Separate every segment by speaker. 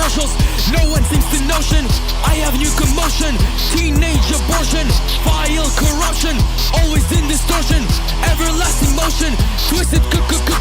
Speaker 1: commercials. No one seems to notion I have new commotion. Teenage abortion, vile corruption, always in distortion, everlasting motion, twisted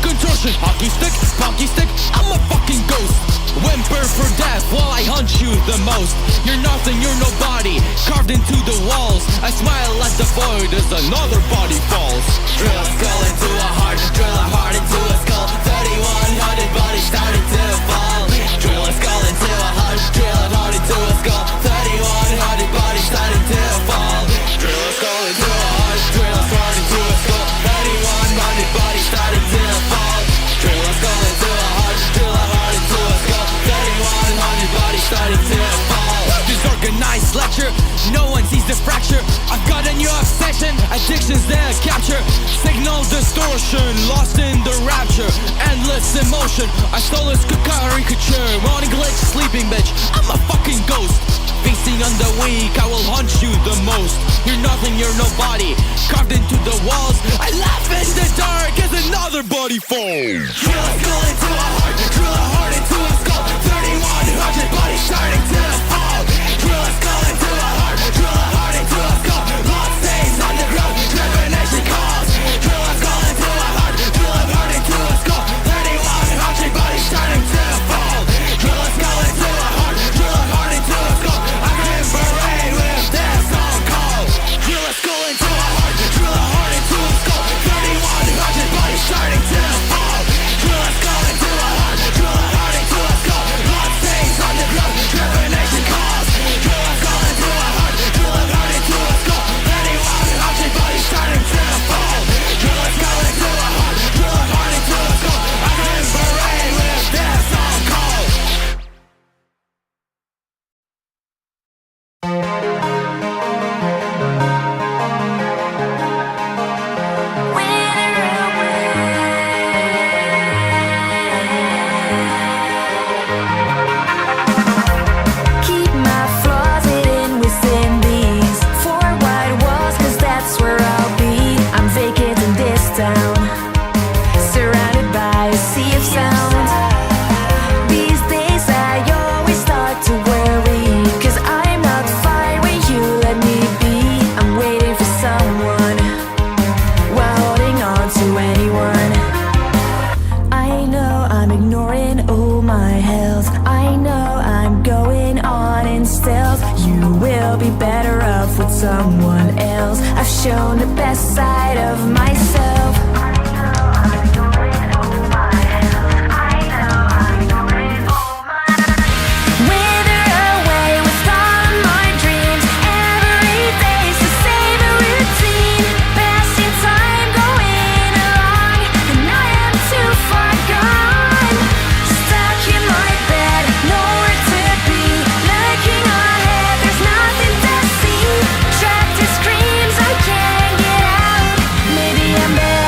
Speaker 1: contortion. Hockey stick, pocky stick, I'm a fucking ghost. Whimper for death while I hunt you the most. You're nothing, you're nobody, carved into the walls. I smile at the void as another body falls. Drill a skull into a heart, drill a heart into a skull. 3100 bodies starting to fall. Drill a skull into a heart, drill a heart into a skull. 3100 bodies starting to fall. Drill a skull into a heart, drill a heart into a skull. 3100 bodies starting to fall. Drill a skull into a heart, drill a heart into a skull. 3100 bodies starting to fall. Disorganized lecture, no one sees the fracture. I've got a new obsession, addictions that capture. Signal distortion, lost in the rapture. Endless emotion, I stole a caricature. Morning glitch, sleeping bitch, I'm a fucking ghost. Feasting on the weak, I will haunt you the most. You're nothing, you're nobody, carved into the walls. I laugh in the dark as another body falls. Drill a skull into a heart, drill a heart into a skull. 3100 bodies starting to fall. Drill a skull into a heart, drill a heart into a skull. Blood stains on the ground, trepidation calls. Drill a skull into a heart, drill a heart into a skull. 3100 bodies starting to fall. Drill a skull into a heart, drill a heart into a skull. I can parade with death song call. Drill a skull into a heart, drill a heart into a skull. 3100 bodies starting to fall. Drill a skull into a heart, drill a heart into a skull. Blood stains on the ground, trepidation calls. Drill a skull into a heart, drill a heart into a skull. 3100 bodies starting to fall. Drill a skull into a heart, drill a heart into a skull. I can parade with death song call.
Speaker 2: Keep my flaws hidden within these four white walls, 'cause that's where I'll be. I'm vacant in this town, surrounded by a sea of sound. These days I always start to worry, 'cause I'm not fine when you let me be. I'm waiting for someone while holding on to anyone. I know I'm ignoring all my health. I know I'm going on in stealth. You will be better off with someone else. I've shown the best side of myself. Wither away with all of my dreams. Every day's the same routine. Passing time, going along, and I am too far gone. Stuck in my bed, nowhere to be. Looking ahead, there's nothing to see. Trapped in screams, I can't get out. Maybe I'm better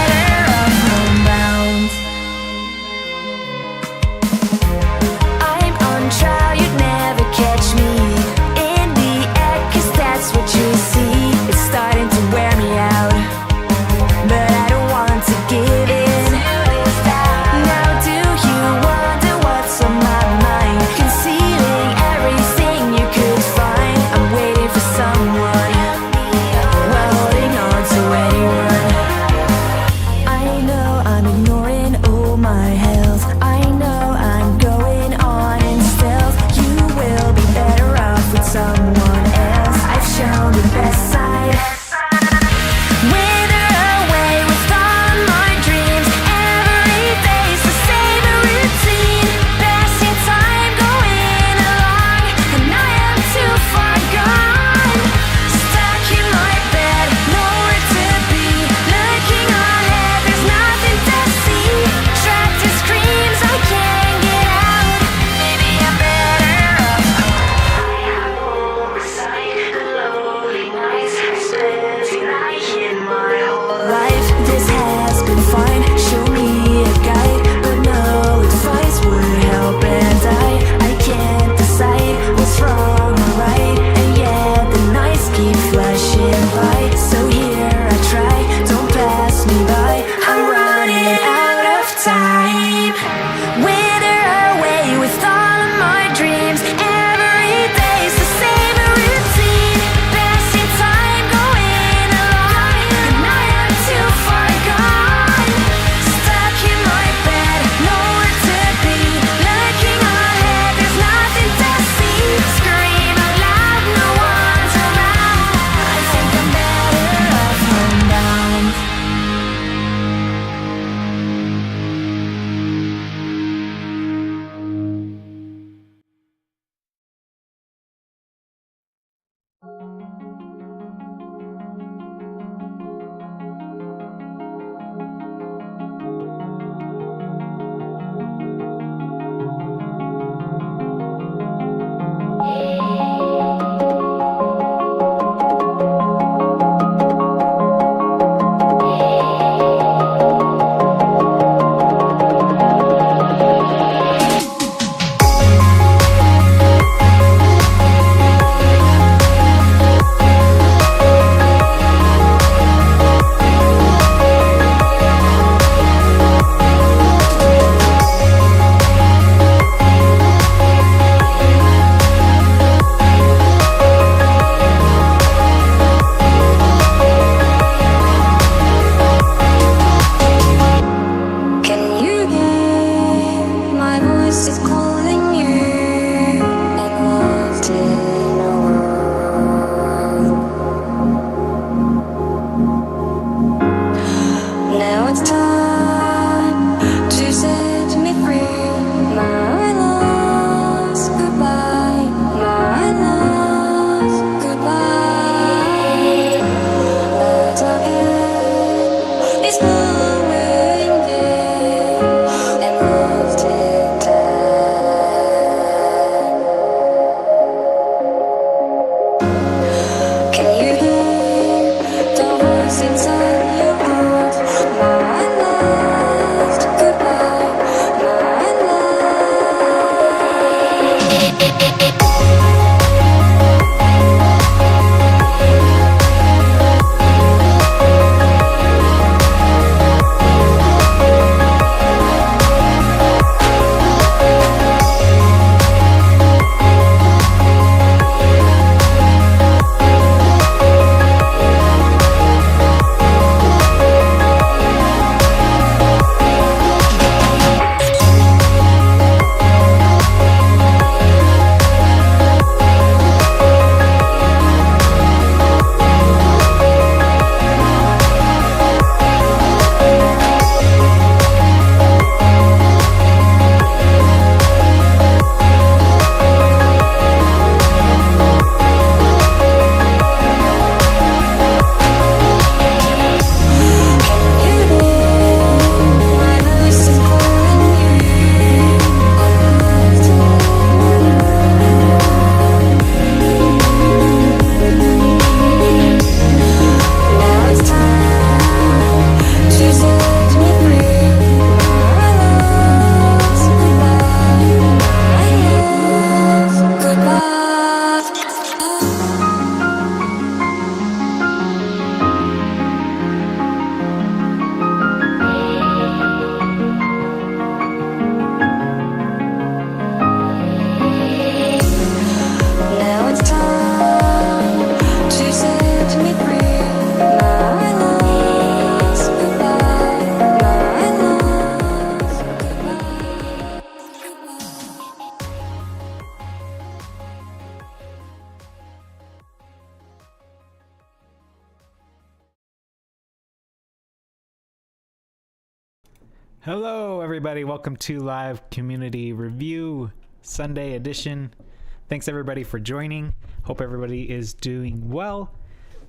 Speaker 3: Hello, everybody. Welcome to Live Community Review Sunday edition. Thanks, everybody, for joining. Hope everybody is doing well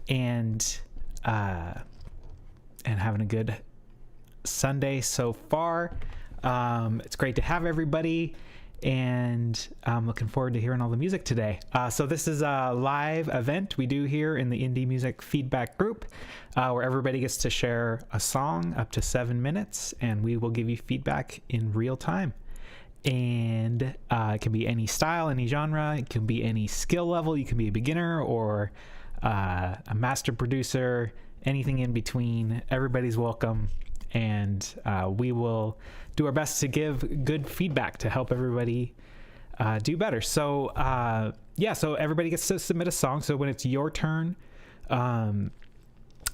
Speaker 3: and having a good Sunday so far. It's great to have everybody, and I'm looking forward to hearing all the music today. So this is a live event we do here in the Indie Music Feedback Group, where everybody gets to share a song up to 7 minutes, and we will give you feedback in real time. And it can be any style, any genre. It can be any skill level. You can be a beginner or a master producer, anything in between. Everybody's welcome, and we will do our best to give good feedback to help everybody do better. So so everybody gets to submit a song. So when it's your turn,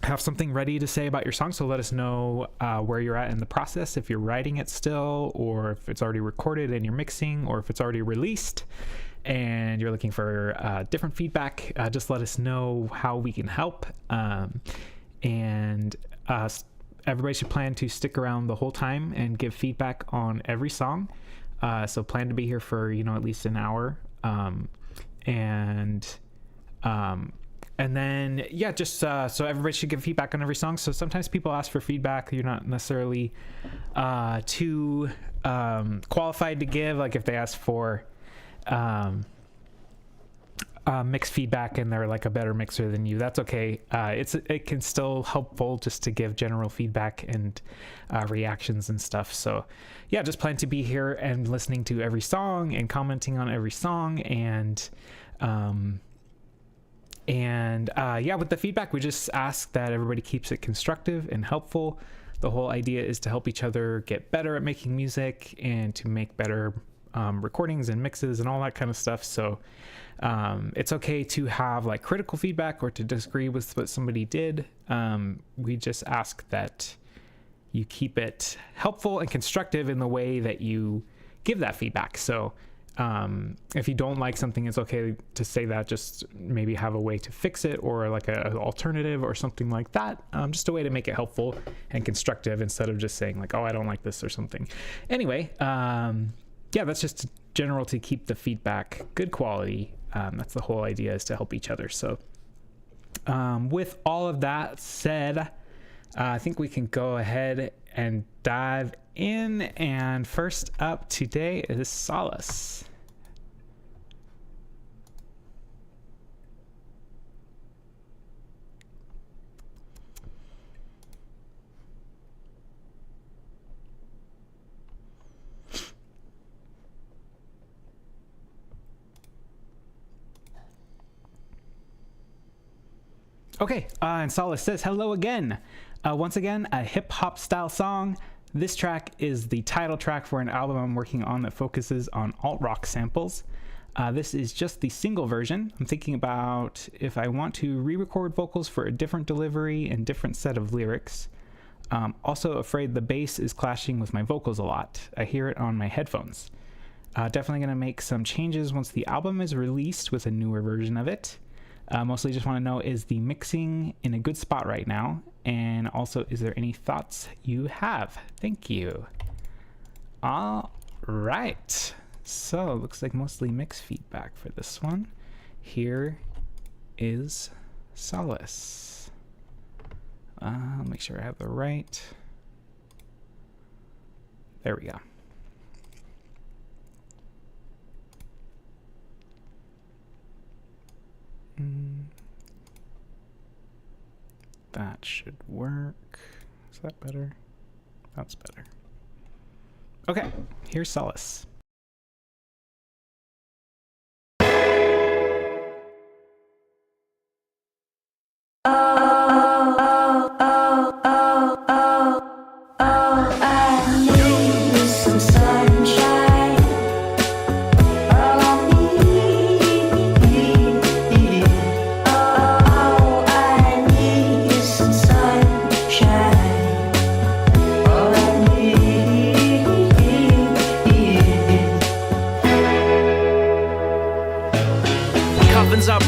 Speaker 3: have something ready to say about your song. So let us know where you're at in the process, if you're writing it still, or if it's already recorded and you're mixing, or if it's already released and you're looking for different feedback. Just let us know how we can help. Everybody should plan to stick around the whole time and give feedback on every song. So plan to be here for, at least an hour. And then, so everybody should give feedback on every song. So sometimes people ask for feedback you're not necessarily too qualified to give. Like if they ask for mixed feedback and they're like a better mixer than you, that's okay. It can still helpful just to give general feedback and reactions and stuff. So just plan to be here and listening to every song and commenting on every song. With the feedback, we just ask that everybody keeps it constructive and helpful. The whole idea is to help each other get better at making music and to make better recordings and mixes and all that kind of stuff. So it's okay to have like critical feedback or to disagree with what somebody did. We just ask that you keep it helpful and constructive in the way that you give that feedback. So if you don't like something, it's okay to say that. Just maybe have a way to fix it, or like an alternative or something like that. Just a way to make it helpful and constructive instead of just saying like, oh, I don't like this or something. Anyway, that's just general to keep the feedback good quality. That's the whole idea, is to help each other. So with all of that said, I think we can go ahead and dive in. And first up today is Solace. Okay, and Solace says, hello again. Once again, a hip hop style song. This track is the title track for an album I'm working on that focuses on alt rock samples. This is just the single version. I'm thinking about if I want to re-record vocals for a different delivery and different set of lyrics. Also afraid the bass is clashing with my vocals a lot. I hear it on my headphones. Definitely going to make some changes once the album is released with a newer version of it. Mostly just want to know, is the mixing in a good spot right now? And also, is there any thoughts you have? Thank you. All right. So, looks like mostly mix feedback for this one. Here is Solace. I'll make sure I have the right. There we go. That should work. Is that better? That's better. Okay, here's Solace.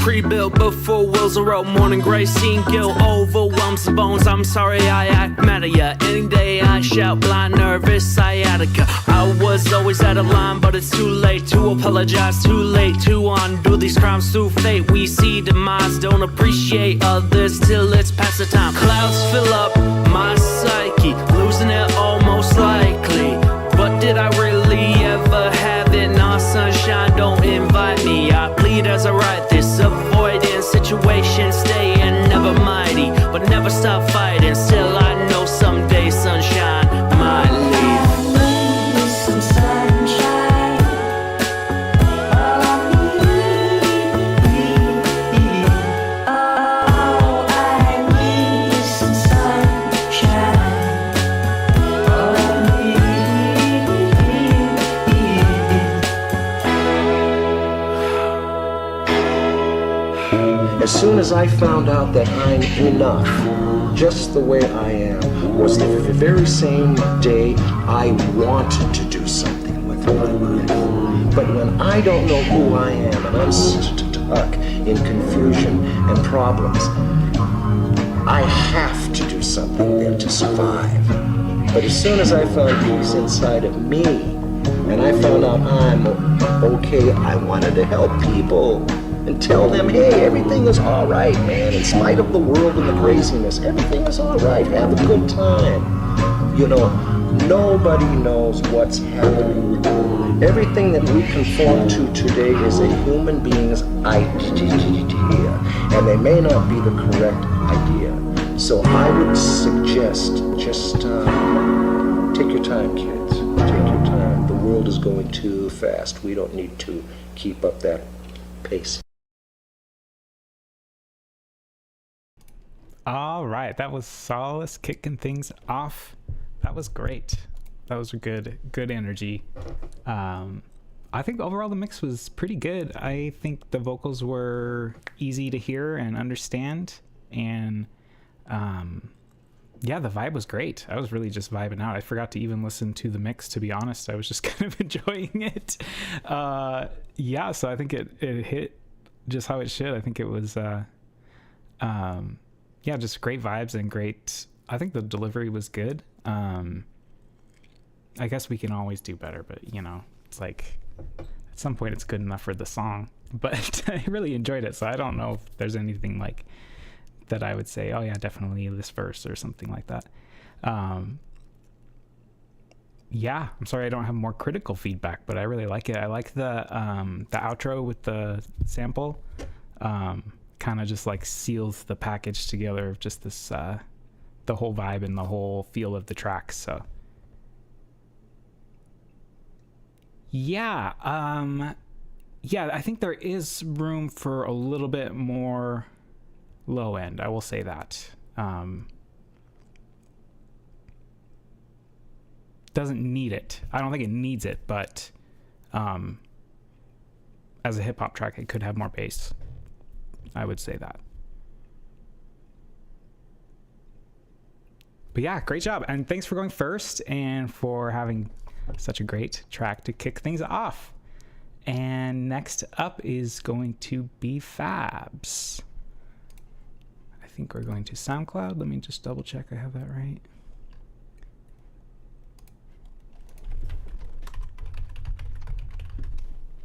Speaker 4: Pre-built before wheels are rolled. Morning gray, seeing guilt overwhelms the bones. I'm sorry I act mad at ya. Any day I shout blind, nervous sciatica. I was always out of line, but it's too late to apologize. Too late to undo these crimes through fate. We see demise, don't appreciate others till it's past the time. Clouds fill up my psyche, losing it almost likely. But did I really ever have it? Nah, sunshine, don't invite me. I plead as I write this. Avoiding situations, staying never mighty, but never stop fighting. Still I know someday sunshine might leave.
Speaker 2: Some sunshine. All I need. All I need is some sunshine. All I
Speaker 5: need. As soon as I found out that I'm enough, just the way I am, was the very same day I wanted to do something with my life. But when I don't know who I am and I'm stuck in confusion and problems, I have to do something then to survive. But as soon as I found peace inside of me, and I found out I'm okay, I wanted to help people and tell them, hey, everything is all right, man. In spite of the world and the craziness, everything is all right. Have a good time. You know, nobody knows what's happening. Everything that we conform to today is a human being's idea, and they may not be the correct idea. So I would suggest just take your time, kids. Take your time. The world is going too fast. We don't need to keep up that pace.
Speaker 3: All right, that was Solace kicking things off. That was great. That was a good energy. I think overall the mix was pretty good. I think the vocals were easy to hear and understand, and yeah, the vibe was great. I was really just vibing out. I forgot to even listen to the mix, to be honest. I was just kind of enjoying it. Yeah, so I think it hit just how it should. I think it was yeah, just great vibes and great. I think the delivery was good. I guess we can always do better, but you know, it's like at some point it's good enough for the song. But I really enjoyed it, so I don't know if there's anything like that I would say, oh yeah, definitely this verse or something like that. Yeah, I'm sorry I don't have more critical feedback, but I really like it. I like the outro with the sample. Kind of just like seals the package together of just this the whole vibe and the whole feel of the track. So yeah, yeah, I think there is room for a little bit more low end. I will say that. Doesn't need it. I don't think it needs it, but as a hip hop track, it could have more bass. I would say that. But yeah, great job. And thanks for going first and for having such a great track to kick things off. And next up is going to be Fabs. I think we're going to SoundCloud. Let me just double check I have that right.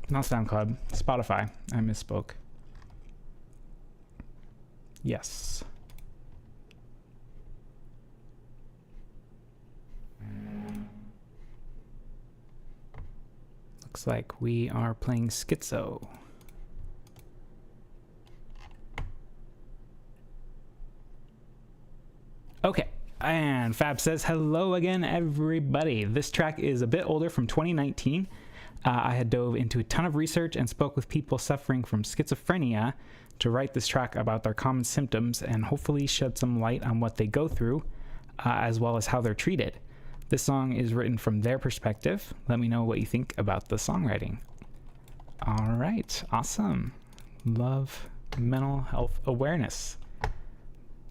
Speaker 3: Not SoundCloud, Spotify. I misspoke. Yes. Looks like we are playing Schizo. Okay, and Fab says, hello again, everybody. This track is a bit older, from 2019. I had dove into a ton of research and spoke with people suffering from schizophrenia to write this track about their common symptoms and hopefully shed some light on what they go through, as well as how they're treated. This song is written from their perspective. Let me know what you think about the songwriting. All right, awesome. Love mental health awareness.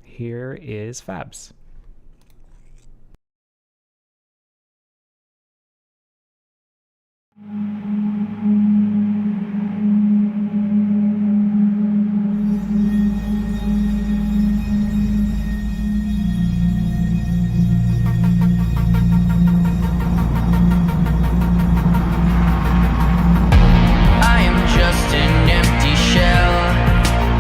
Speaker 3: Here is Fabs.
Speaker 6: I am just an empty shell.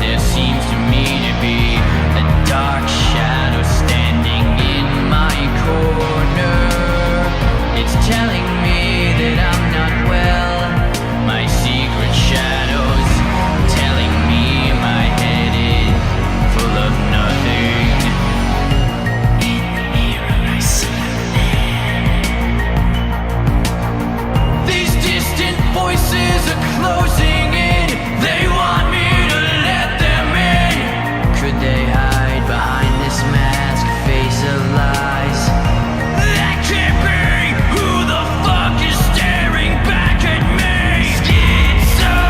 Speaker 6: There seems to me to be a dark shadow standing in my corner. It's telling me that I'm not well. My secret shadows telling me my head is full of nothing. In the mirror I see these distant voices are closing in. They want me to let them in. Could they hide behind this mask, face of lies? That can't be. Who the fuck is staring back at me? Schizo.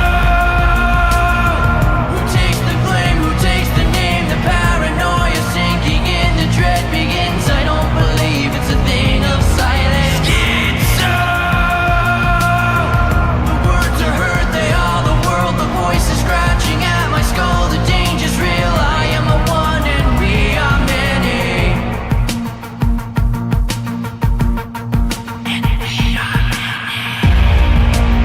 Speaker 6: Who takes the blame? Who takes the name? The paranoia sinking in. The dread begins. I don't believe it's a thing of silence. Schizo. The words are heard, they are the world. The voice is scratching at my skull. The danger's real. I am a one and we are many.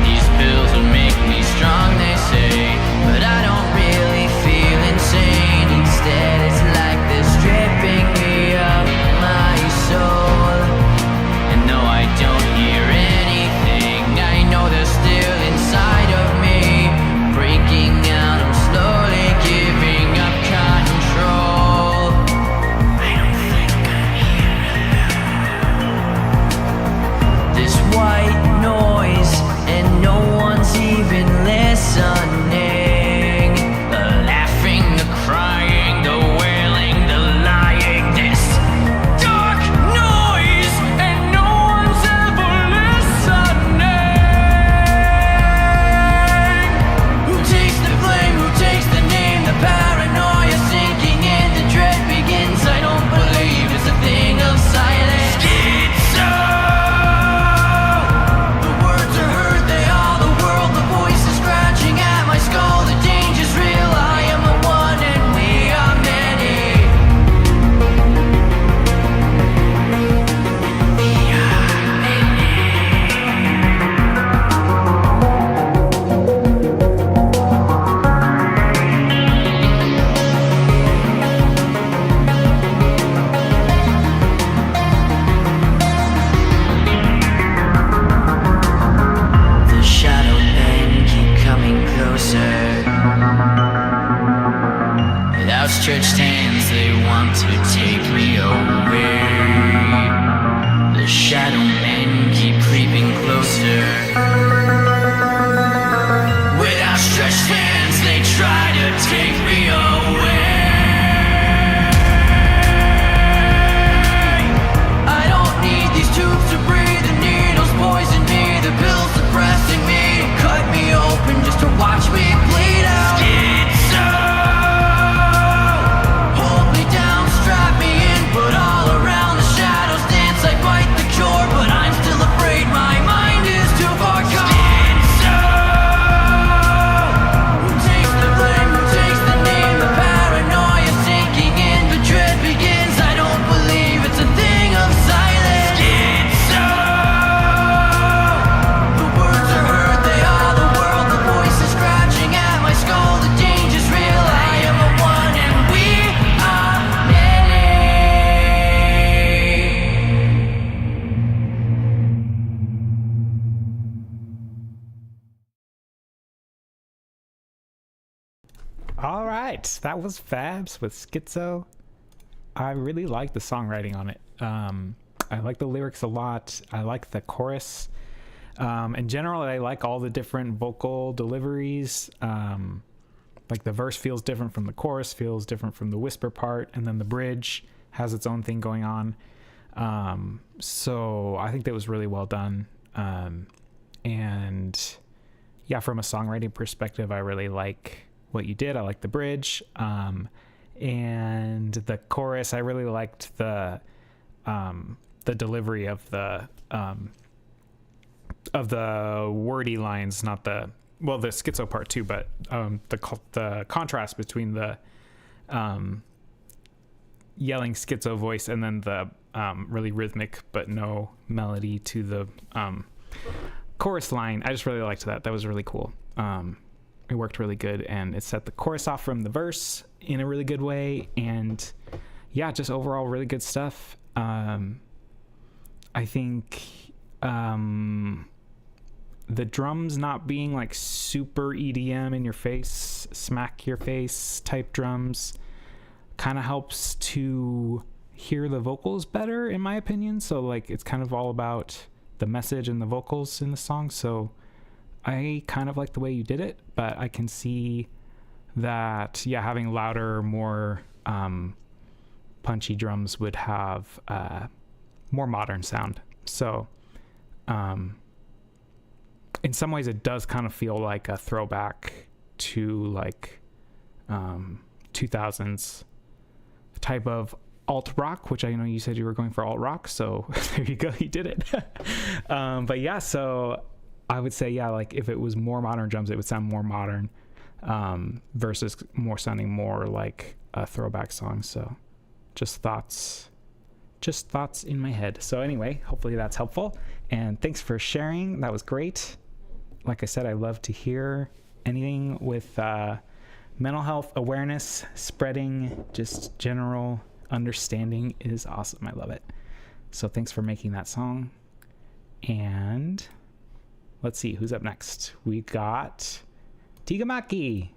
Speaker 6: These pills will make me strong, they say, but I don't really feel insane. Instead, it's like they're stripping me of my soul. And though I don't hear anything, I know they're still inside of me. Breaking out, I'm slowly giving up control. I don't think I'm here alone. This white noise, and no one's even listening. The laughing, the crying, the wailing, the lying. This dark noise, and no one's ever listening. Who takes the blame? Who takes the name? The paranoia sinking in. The dread begins. I don't believe it's a thing of silence. Schizo. The words are heard, they are the world. The voice is scratching at my skull. The danger's real. I am a one and we are many. We are The shadow men keep coming closer. With outstretched hands, they want to take me away. The shadow men keep creeping closer. With outstretched hands, they try to take me away. watch me bleed out. Schizo, hold me down, strap me in, but all around the shadows dance like quite the cure. But I'm still afraid my mind is too far gone. Schizo, who takes the blame, who takes the name? The paranoia sinking in, the dread begins. I don't believe it's a thing of silence. Schizo, the words are heard, they are the world. The voice is scratching at my skull. The danger's real, I am a one and we are many.
Speaker 3: All right, that was Fabs with Schizo. I really like the songwriting on it. I like the lyrics a lot. I like the chorus. In general, I like all the different vocal deliveries. Like the verse feels different from the chorus, feels different from the whisper part, and then the bridge has its own thing going on. So I think that was really well done. And yeah, from a songwriting perspective, I really like what you did. I like the bridge. And the chorus, I really liked the delivery of the wordy lines, not the schizo part too, but the contrast between the yelling schizo voice and then the really rhythmic but no melody to the chorus line. I just really liked that. That was really cool. It worked really good, and it set the chorus off from the verse in a really good way. And yeah, just overall really good stuff. I think the drums not being like super EDM in your face, smack your face type drums kind of helps to hear the vocals better, in my opinion. So like it's kind of all about the message and the vocals in the song. So I kind of like the way you did it, but I can see that, yeah, having louder, more punchy drums would have more modern sound. So in some ways it does kind of feel like a throwback to like 2000s type of alt rock, which I know you said you were going for alt rock, so there you go, you did it. But yeah, so I would say, yeah, like if it was more modern drums, it would sound more modern versus sounding more like a throwback song. So just thoughts in my head. So anyway, hopefully that's helpful, and thanks for sharing. That was great. Like I said, I love to hear anything with mental health awareness, spreading just general understanding is awesome. I love it. So thanks for making that song. And let's see who's up next. We got Tigamaki.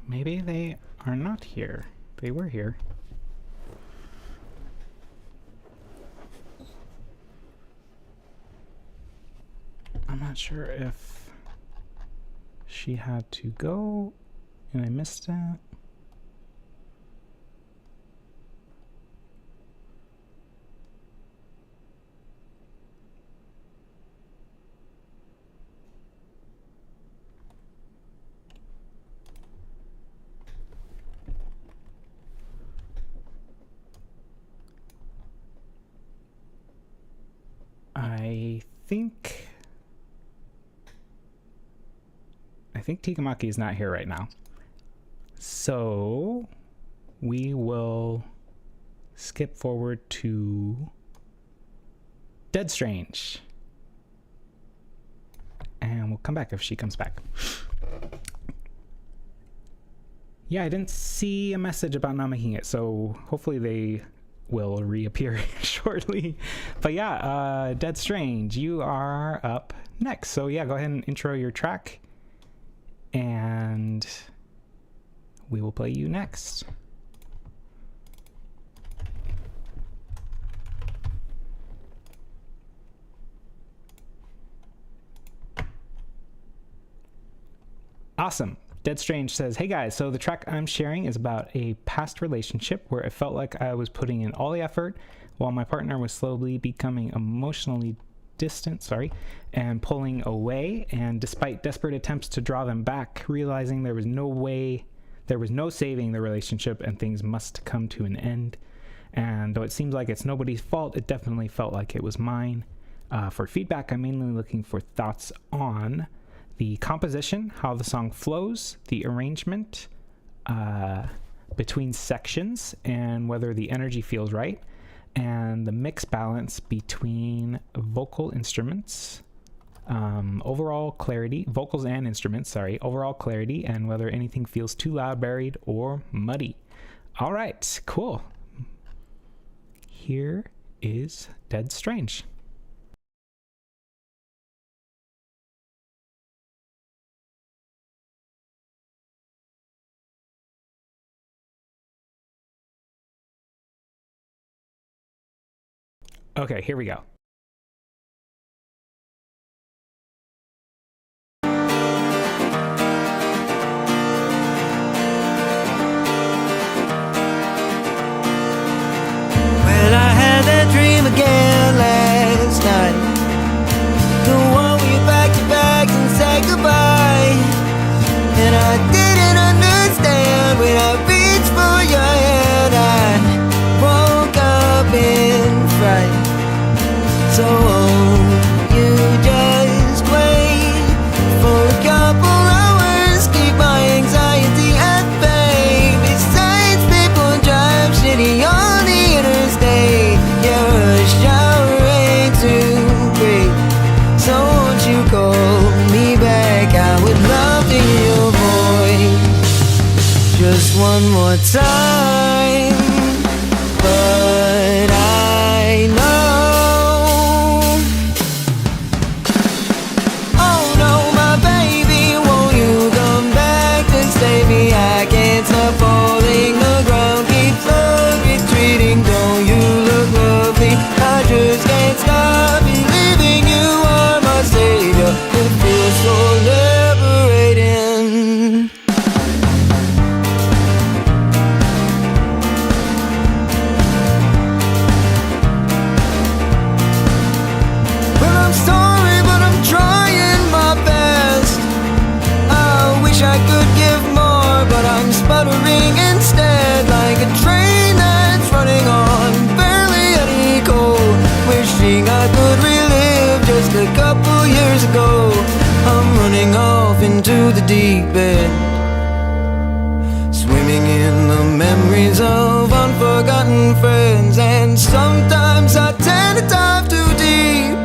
Speaker 3: Maybe they are not here. They were here. I'm not sure if she had to go and I missed it. I think Tigamaki is not here right now. So we will skip forward to Dead Strange. And we'll come back if she comes back. Yeah, I didn't see a message about not making it, so hopefully they will reappear shortly. But yeah, Dead Strange, you are up next. So yeah, go ahead and intro your track and we will play you next. Awesome. Dead Strange says, hey guys, so the track I'm sharing is about a past relationship where it felt like I was putting in all the effort while my partner was slowly becoming emotionally distant, and pulling away. And despite desperate attempts to draw them back, realizing there was no saving the relationship and things must come to an end. And though it seems like it's nobody's fault, it definitely felt like it was mine. For feedback, I'm mainly looking for thoughts on the composition, how the song flows, the arrangement between sections, and whether the energy feels right, and the mix balance between vocal instruments, overall clarity, vocals and instruments, overall clarity, and whether anything feels too loud, buried, or muddy. All right, cool. Here is Dead Strange. Okay, here we go.
Speaker 7: Well, I had that dream again last night. The one where you packed your bags and said goodbye. And I didn't understand when I reached for your hand. I woke up in fright. So you just wait for a couple hours, keep my anxiety at bay. Besides, people drive shitty on the interstate. Yeah, rush hour ain't too great. So won't you call me back? I would love to hear your voice just one more time. But I know I can't stop falling, the ground keeps on retreating. Don't you look lovely? I just can't stop believing you are my savior. It feels so liberating. Well, I'm sorry, but I'm trying my best. I wish I could give more, but I'm sputtering instead, like a train that's running on barely any coal. Wishing I could relive just a couple years ago. I'm running off into the deep end, swimming in the memories of unforgotten friends. And sometimes I tend to dive too deep.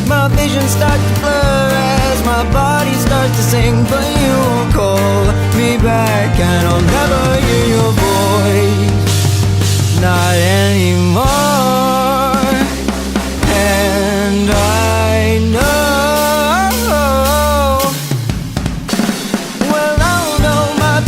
Speaker 7: My vision starts to blur as my body starts to sing. But you won't call me back, and I'll never hear your voice, not anymore. And I know, well, oh no, my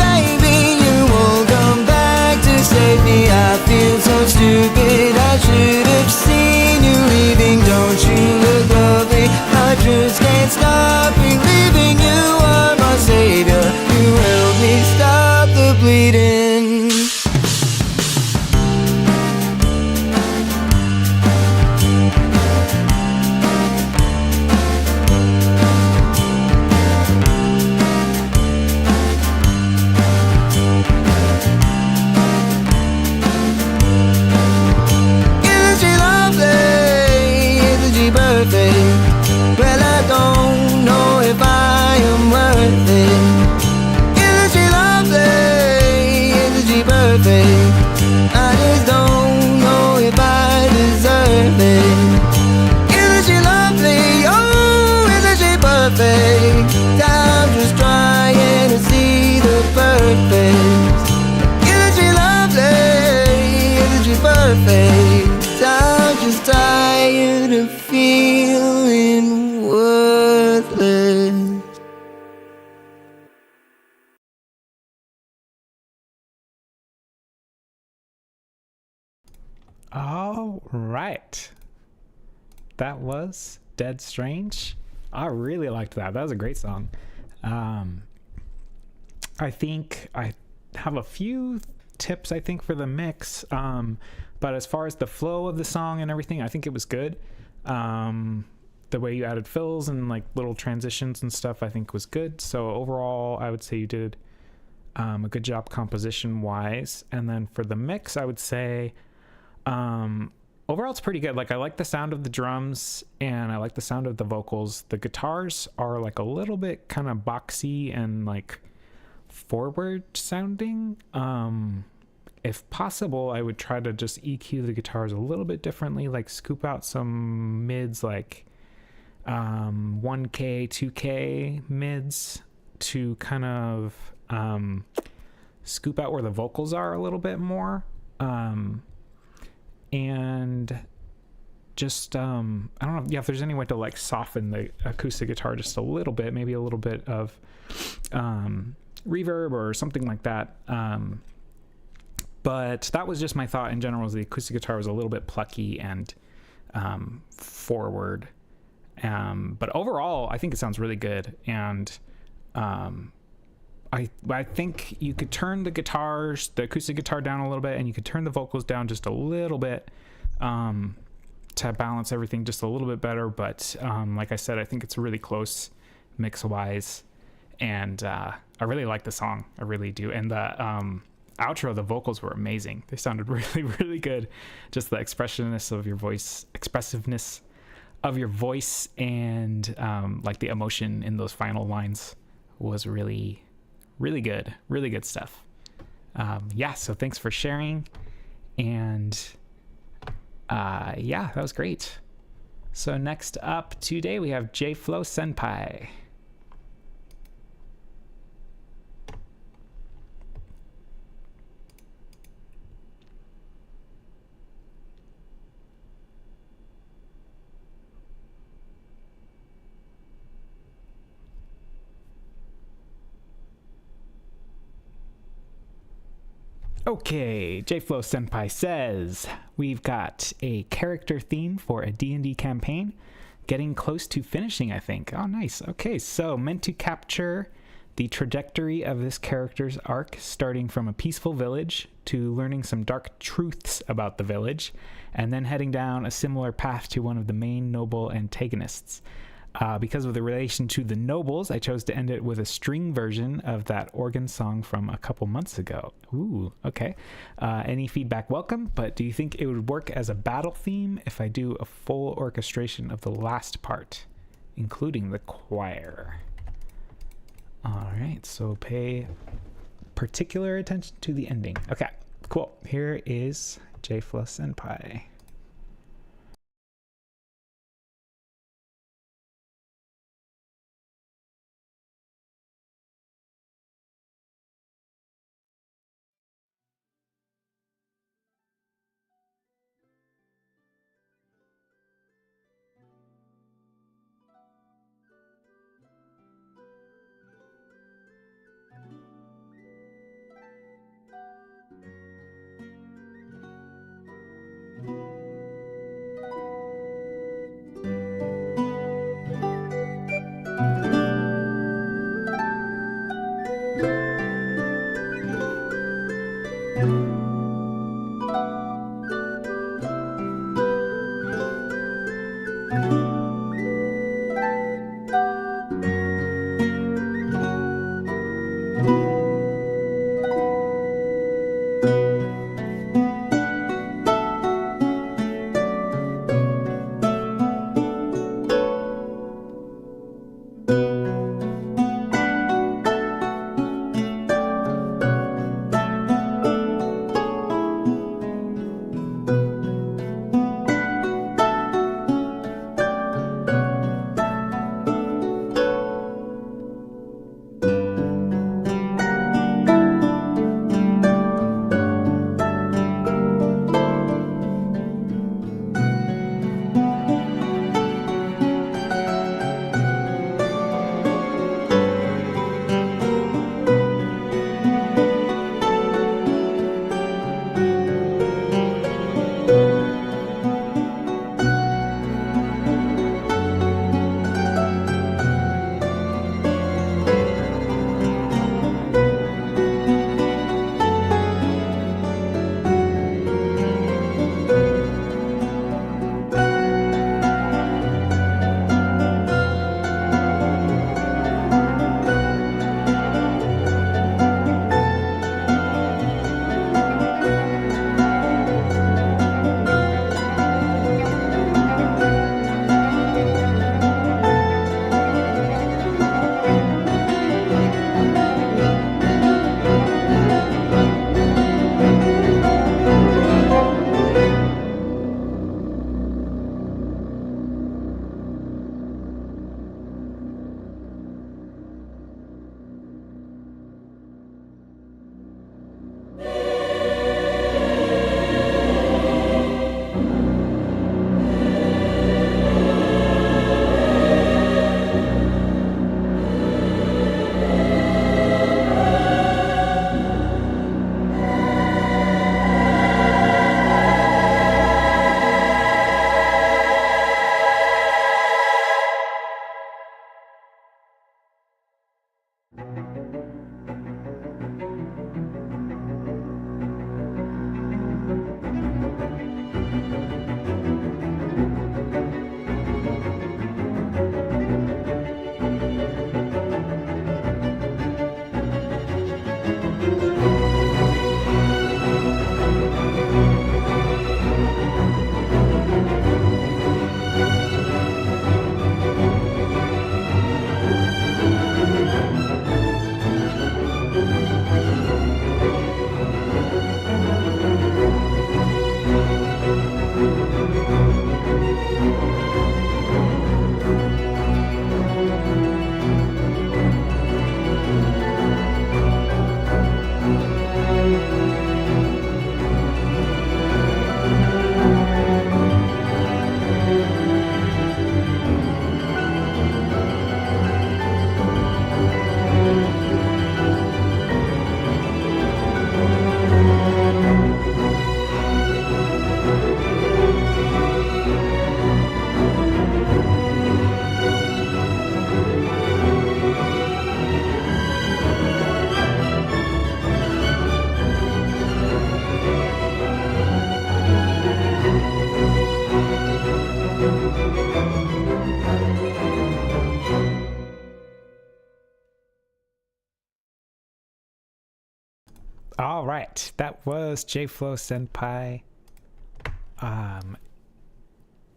Speaker 3: All right. That was Dead Strange. I really liked that. That was a great song. I think I have a few tips, I think, for the mix. But as far as the flow of the song and everything, I think it was good. The way you added fills and like little transitions and stuff, I think was good. So overall, I would say you did a good job composition wise. And then for the mix, I would say overall it's pretty good. Like, I like the sound of the drums and I like the sound of the vocals. The guitars are like a little bit kind of boxy and like forward sounding. If possible, I would try to just EQ the guitars a little bit differently, like scoop out some mids, like 1K, 2K mids, to kind of scoop out where the vocals are a little bit more. And just I don't know, yeah, if there's any way to like soften the acoustic guitar just a little bit, maybe a little bit of reverb or something like that. But that was just my thought in general, is the acoustic guitar was a little bit plucky and forward. But overall, I think it sounds really good. And I think you could turn the acoustic guitar down a little bit, and you could turn the vocals down just a little bit to balance everything just a little bit better. But like I said, I think it's really close mix-wise. And I really like the song. I really do. And the outro, the vocals were amazing. They sounded really, really good. Just the expressiveness of your voice, and like the emotion in those final lines was really, really good. Really good stuff. Yeah, so thanks for sharing. And yeah, that was great. So next up today we have J-Flow Senpai. Okay, J-Flow Senpai says, we've got a character theme for a D&D campaign. Getting close to finishing, I think. Oh, nice. Okay, so meant to capture the trajectory of this character's arc, starting from a peaceful village to learning some dark truths about the village, and then heading down a similar path to one of the main noble antagonists. Because of the relation to the nobles, I chose to end it with a string version of that organ song from a couple months ago. Ooh, okay. Any feedback welcome, but do you think it would work as a battle theme if I do a full orchestration of the last part, including the choir? All right, so pay particular attention to the ending. Okay, cool. Here is J-Flow Senpai. All right, that was J-Flow Senpai.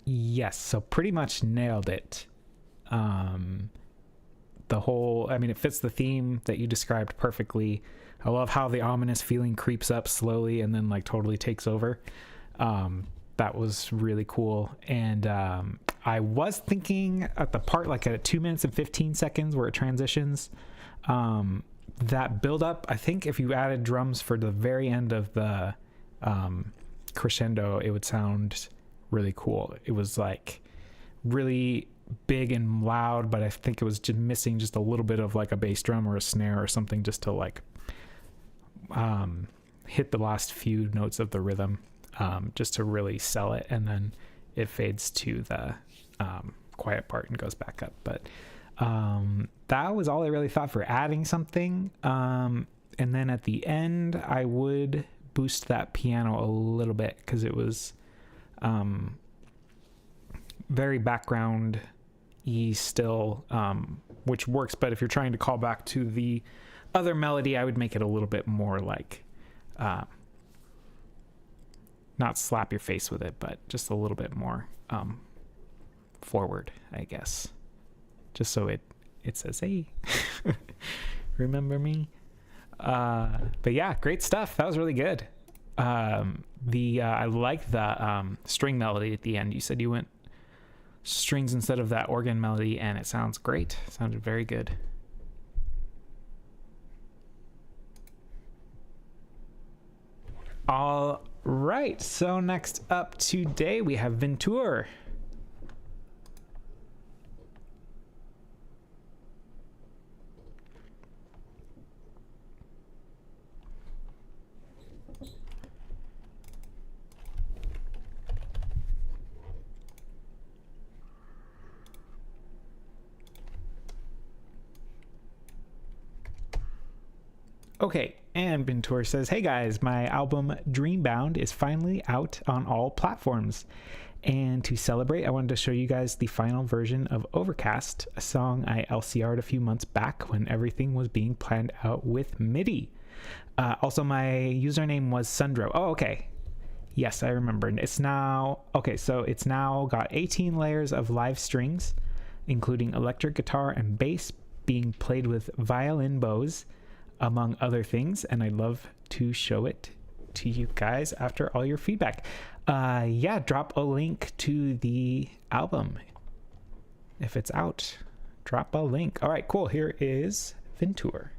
Speaker 3: Yes, so pretty much nailed it. The whole, I mean, it fits the theme that you described perfectly. I love how the ominous feeling creeps up slowly and then like totally takes over. That was really cool. And I was thinking at the part like at 2 minutes and 15 seconds where it transitions, that build up, I think if you added drums for the very end of the crescendo, it would sound really cool. It was like really big and loud, but I think it was just missing just a little bit of like a bass drum or a snare or something just to like hit the last few notes of the rhythm, just to really sell it. And then it fades to the quiet part and goes back up. But that was all I really thought for adding something. And then at the end, I would boost that piano a little bit because it was very background-y still, which works. But if you're trying to call back to the other melody, I would make it a little bit more like, not slap your face with it, but just a little bit more forward, I guess. Just so it says, hey, remember me? But yeah, great stuff. That was really good. I like the string melody at the end. You said you went strings instead of that organ melody, and it sounds great. It sounded very good. All right, so next up today we have Ventur. Okay, and Ventur says, hey guys, my album Dreambound is finally out on all platforms. And to celebrate, I wanted to show you guys the final version of Overcast, a song I LCR'd a few months back when everything was being planned out with MIDI. Also, my username was Sundro. Oh, okay. Yes, I remember. It's now, okay, so it's now got 18 layers of live strings, including electric guitar and bass being played with violin bows, among other things, and I'd love to show it to you guys after all your feedback. Yeah, drop a link to the album if it's out. Drop a link. All right, cool. Here is Ventur.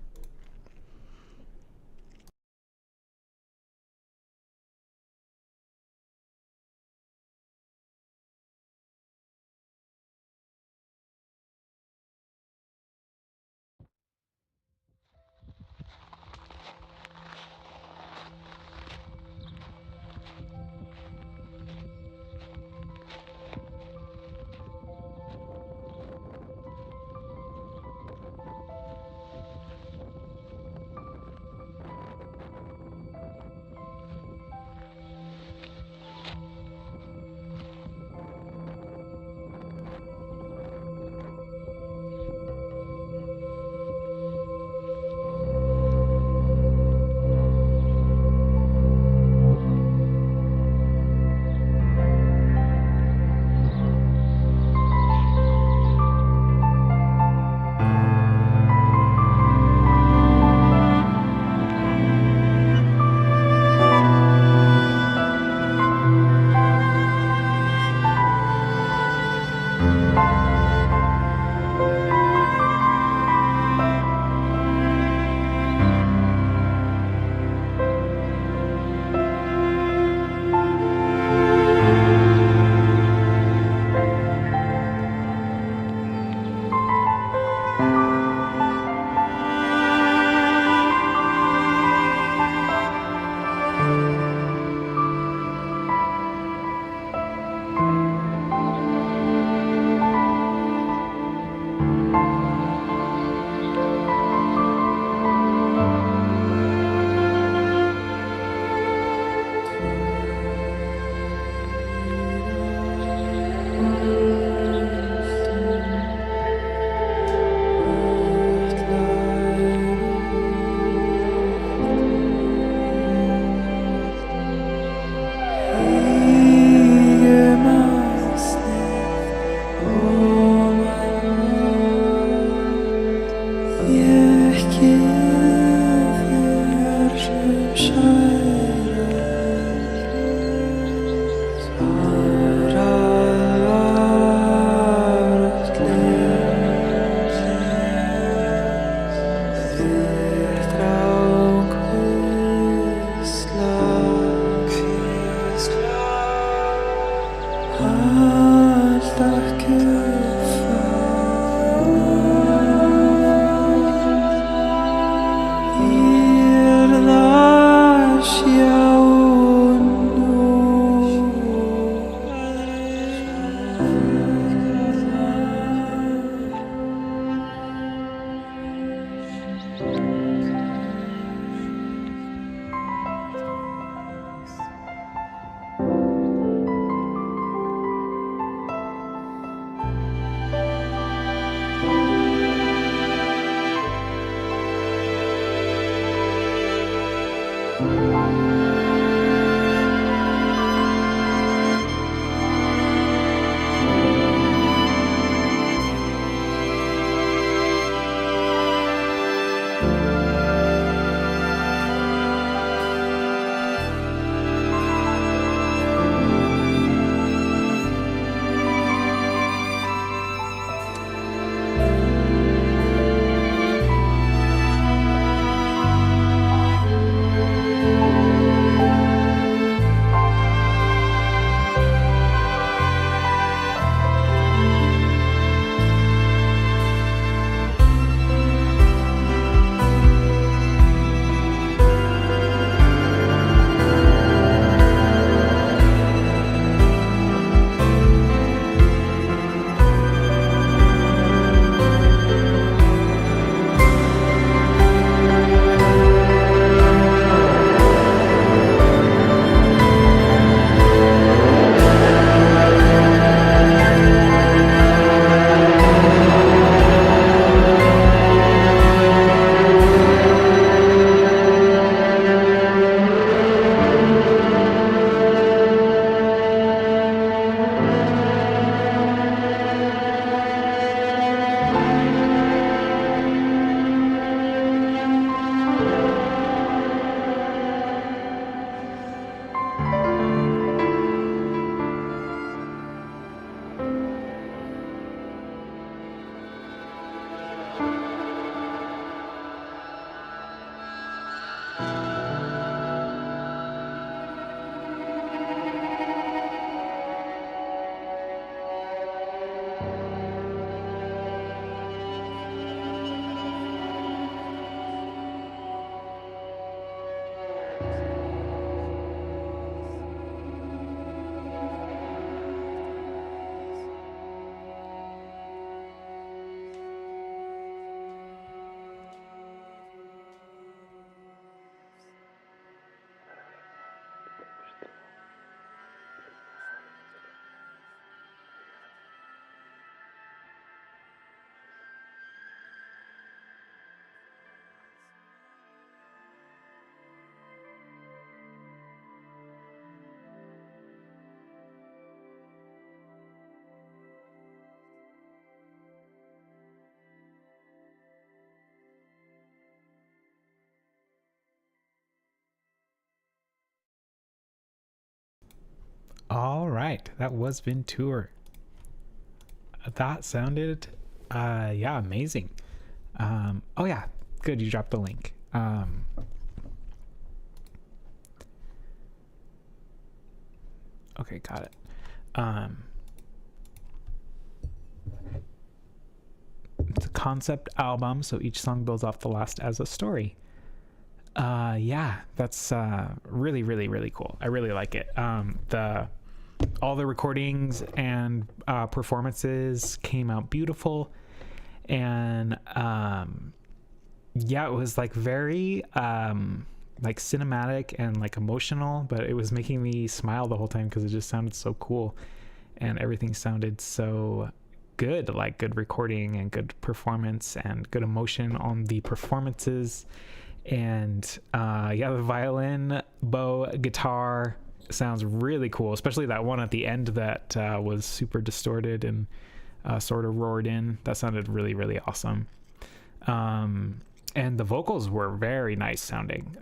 Speaker 3: All right, that was Ventura. That sounded, yeah, amazing. Oh yeah, good, you dropped the link. Okay, got it. It's a concept album, so each song builds off the last as a story. Yeah, that's really, really, really cool. I really like it. All the recordings and performances came out beautiful, and yeah, it was like very like cinematic and like emotional, but it was making me smile the whole time because it just sounded so cool, and everything sounded so good, like good recording and good performance and good emotion on the performances. And yeah, the violin, bow, guitar sounds really cool, especially that one at the end that was super distorted and sort of roared in. That sounded really, really awesome. And the vocals were very nice sounding.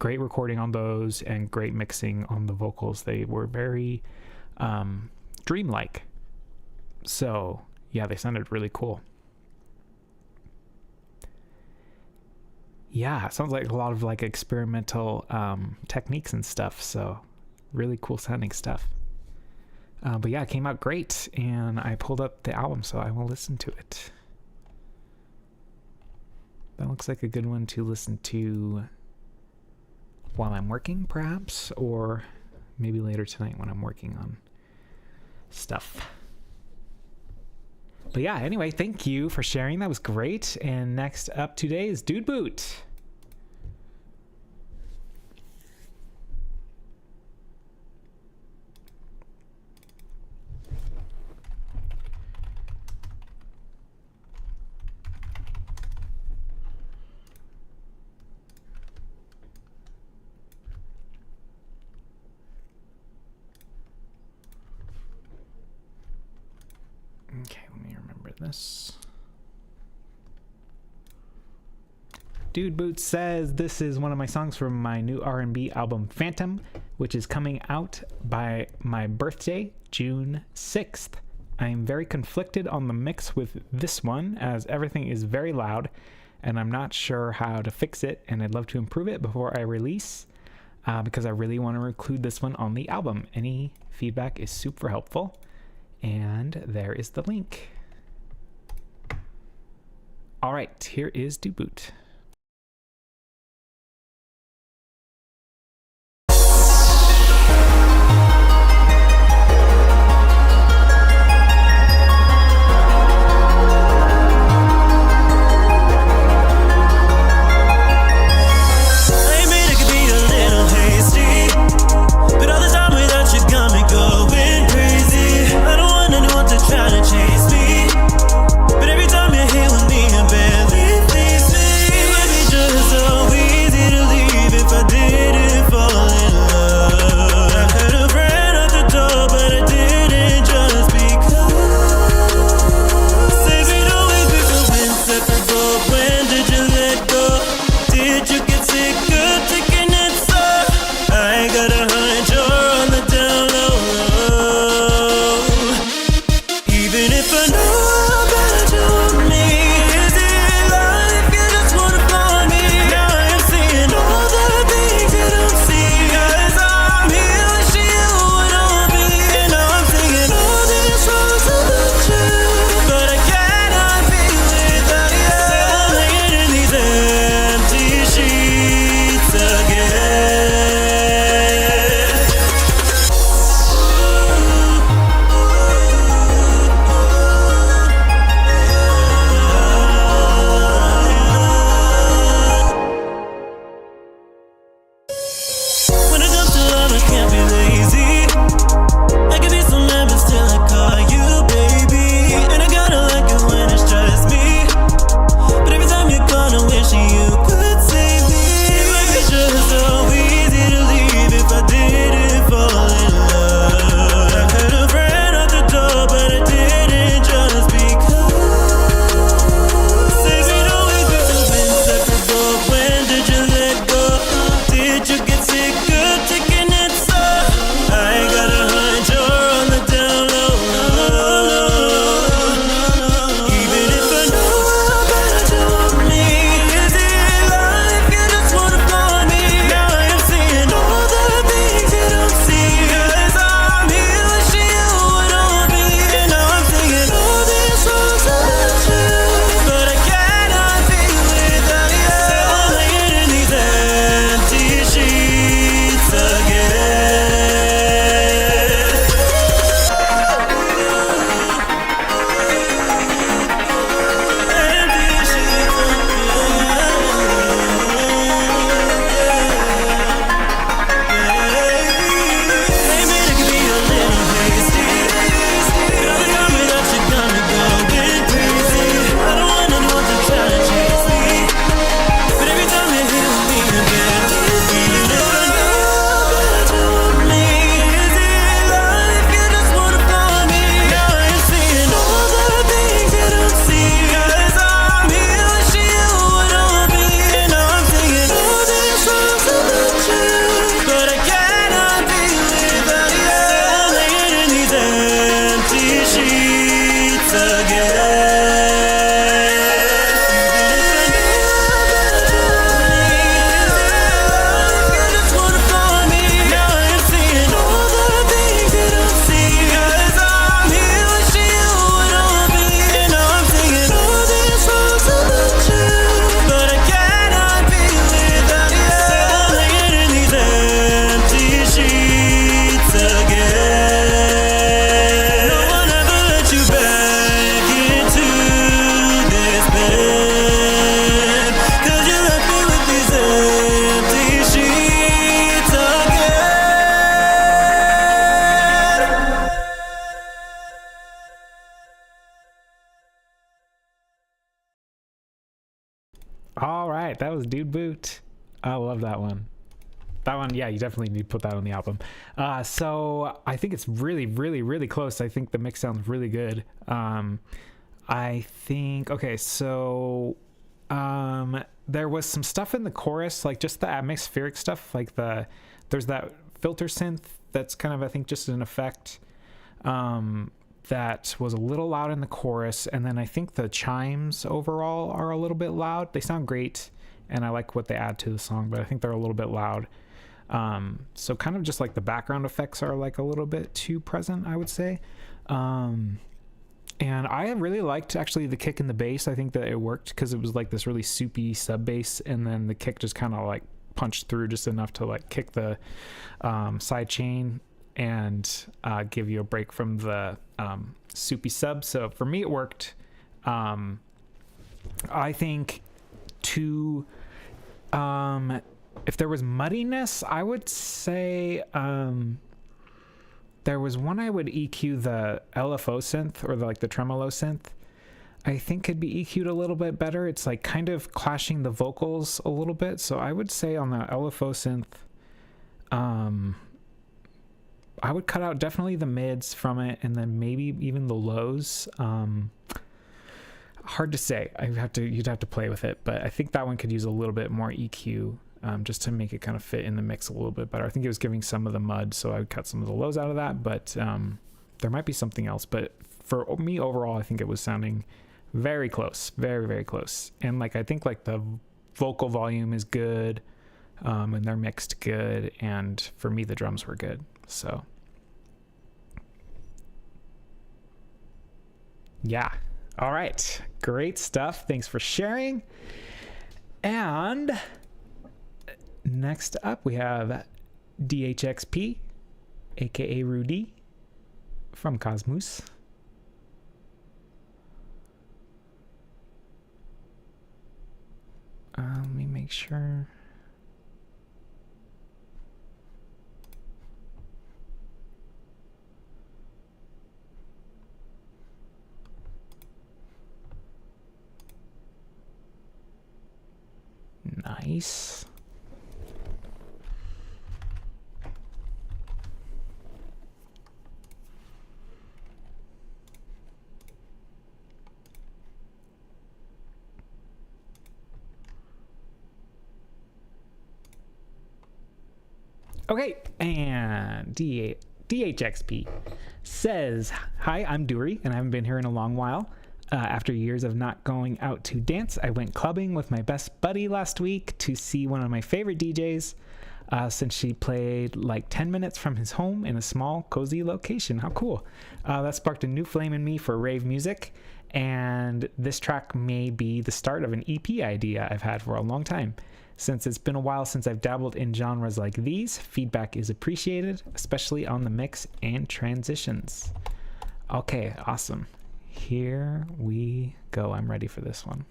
Speaker 3: Great recording on those and great mixing on the vocals. They were very dreamlike. So yeah, they sounded really cool. Yeah, it sounds like a lot of like experimental techniques and stuff. So really cool sounding stuff. But yeah, it came out great, and I pulled up the album, so I will listen to it. That looks like a good one to listen to while I'm working, perhaps, or maybe later tonight when I'm working on stuff. But yeah, anyway, thank you for sharing. That was great. And next up today is Dude Boot. this. Dude Boots says this is one of my songs from my new R&B album Phantom, which is coming out by my birthday, June 6th. I am very conflicted on the mix with this one, as everything is very loud and I'm not sure how to fix it, and I'd love to improve it before I release, because I really want to include this one on the album. Any feedback is super helpful, and there is the link. All right, here is Dude Boot. All right, that was Dude Boot. I love that one. That one, yeah, you definitely need to put that on the album. So I think it's really, really, really close. I think the mix sounds really good. I think, okay, so there was some stuff in the chorus, like just the atmospheric stuff, like there's that filter synth that's kind of, I think, just an effect that was a little loud in the chorus, and then I think the chimes overall are a little bit loud. They sound great, and I like what they add to the song, but I think they're a little bit loud. So kind of just like the background effects are like a little bit too present, I would say. And I really liked actually the kick and the bass. I think that it worked because it was like this really soupy sub bass, and then the kick just kind of like punched through just enough to like kick the side chain and give you a break from the soupy sub. So for me, it worked. I think if there was muddiness, I would say there was one I would EQ the LFO synth, or the tremolo synth. I think could be EQ'd a little bit better. It's like kind of clashing the vocals a little bit. So I would say on the LFO synth, I would cut out definitely the mids from it, and then maybe even the lows. Hard to say. You'd have to play with it, but I think that one could use a little bit more EQ. Just to make it kind of fit in the mix a little bit better. I think it was giving some of the mud, so I would cut some of the lows out of that, but there might be something else. But for me overall, I think it was sounding very close, very, very close. And like, I think like the vocal volume is good, and they're mixed good, and for me, the drums were good. So yeah. All right. Great stuff. Thanks for sharing. And next up, we have DHXP, aka Rudy, from Cosmos. Let me make sure. Nice. Okay, and DHXP says, hi, I'm Duri, and I haven't been here in a long while. After years of not going out to dance, I went clubbing with my best buddy last week to see one of my favorite DJs, since she played like 10 minutes from his home in a small, cozy location. How cool. That sparked a new flame in me for rave music, and this track may be the start of an EP idea I've had for a long time. Since it's been a while since I've dabbled in genres like these, feedback is appreciated, especially on the mix and transitions. Okay, awesome. Here we go. I'm ready for this one.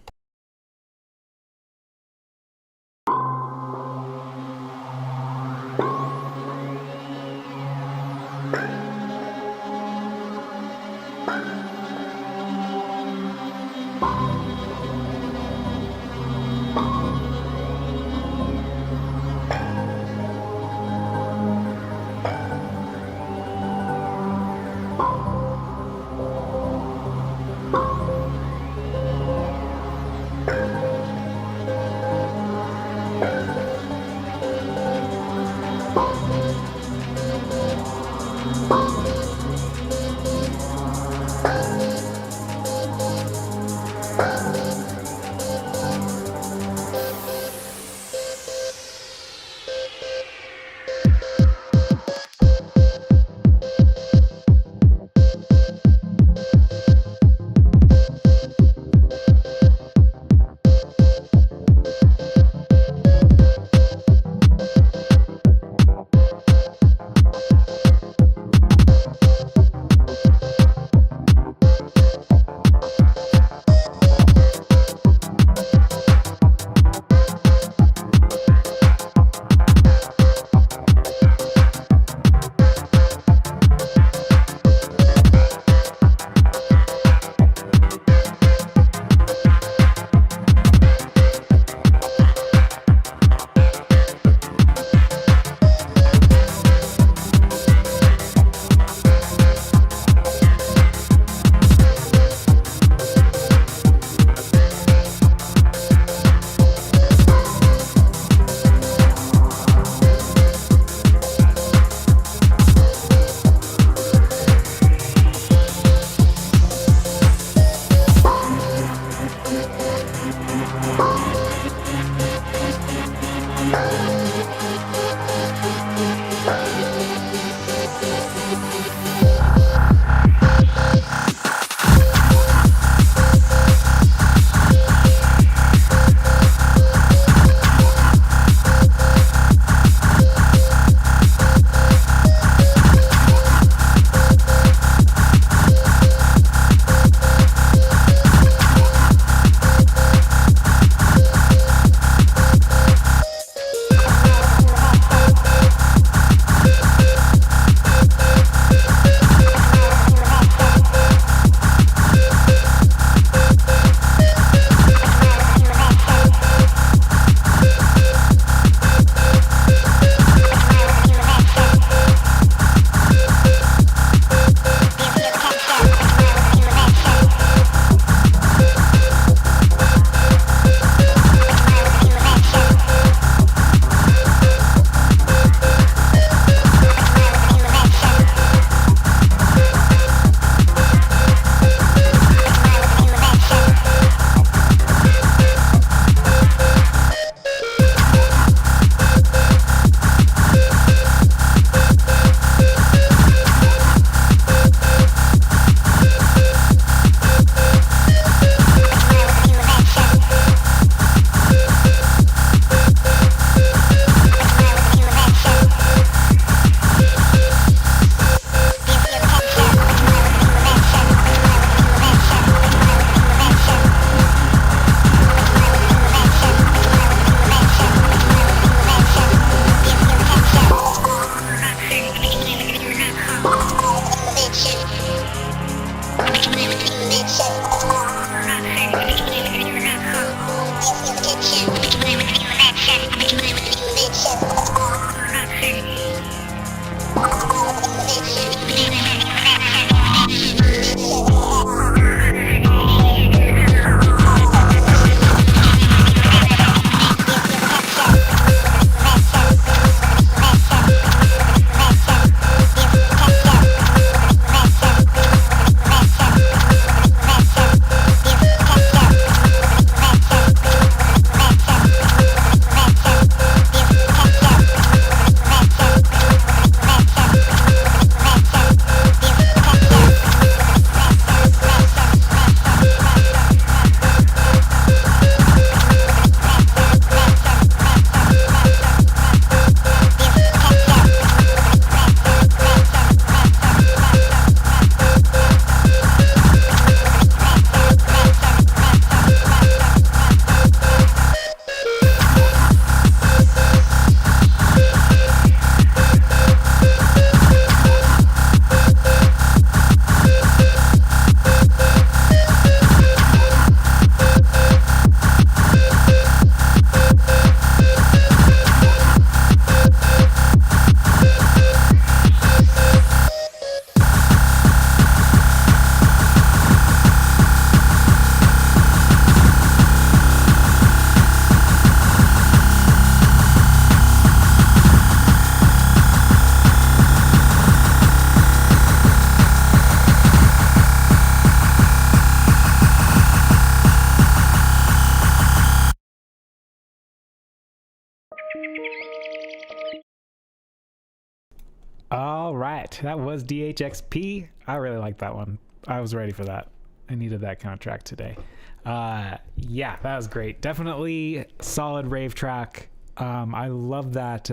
Speaker 3: All right, that was DHXP. I really like that one. I was ready for that. I needed that kind of track today. Yeah, that was great. Definitely solid rave track. I love that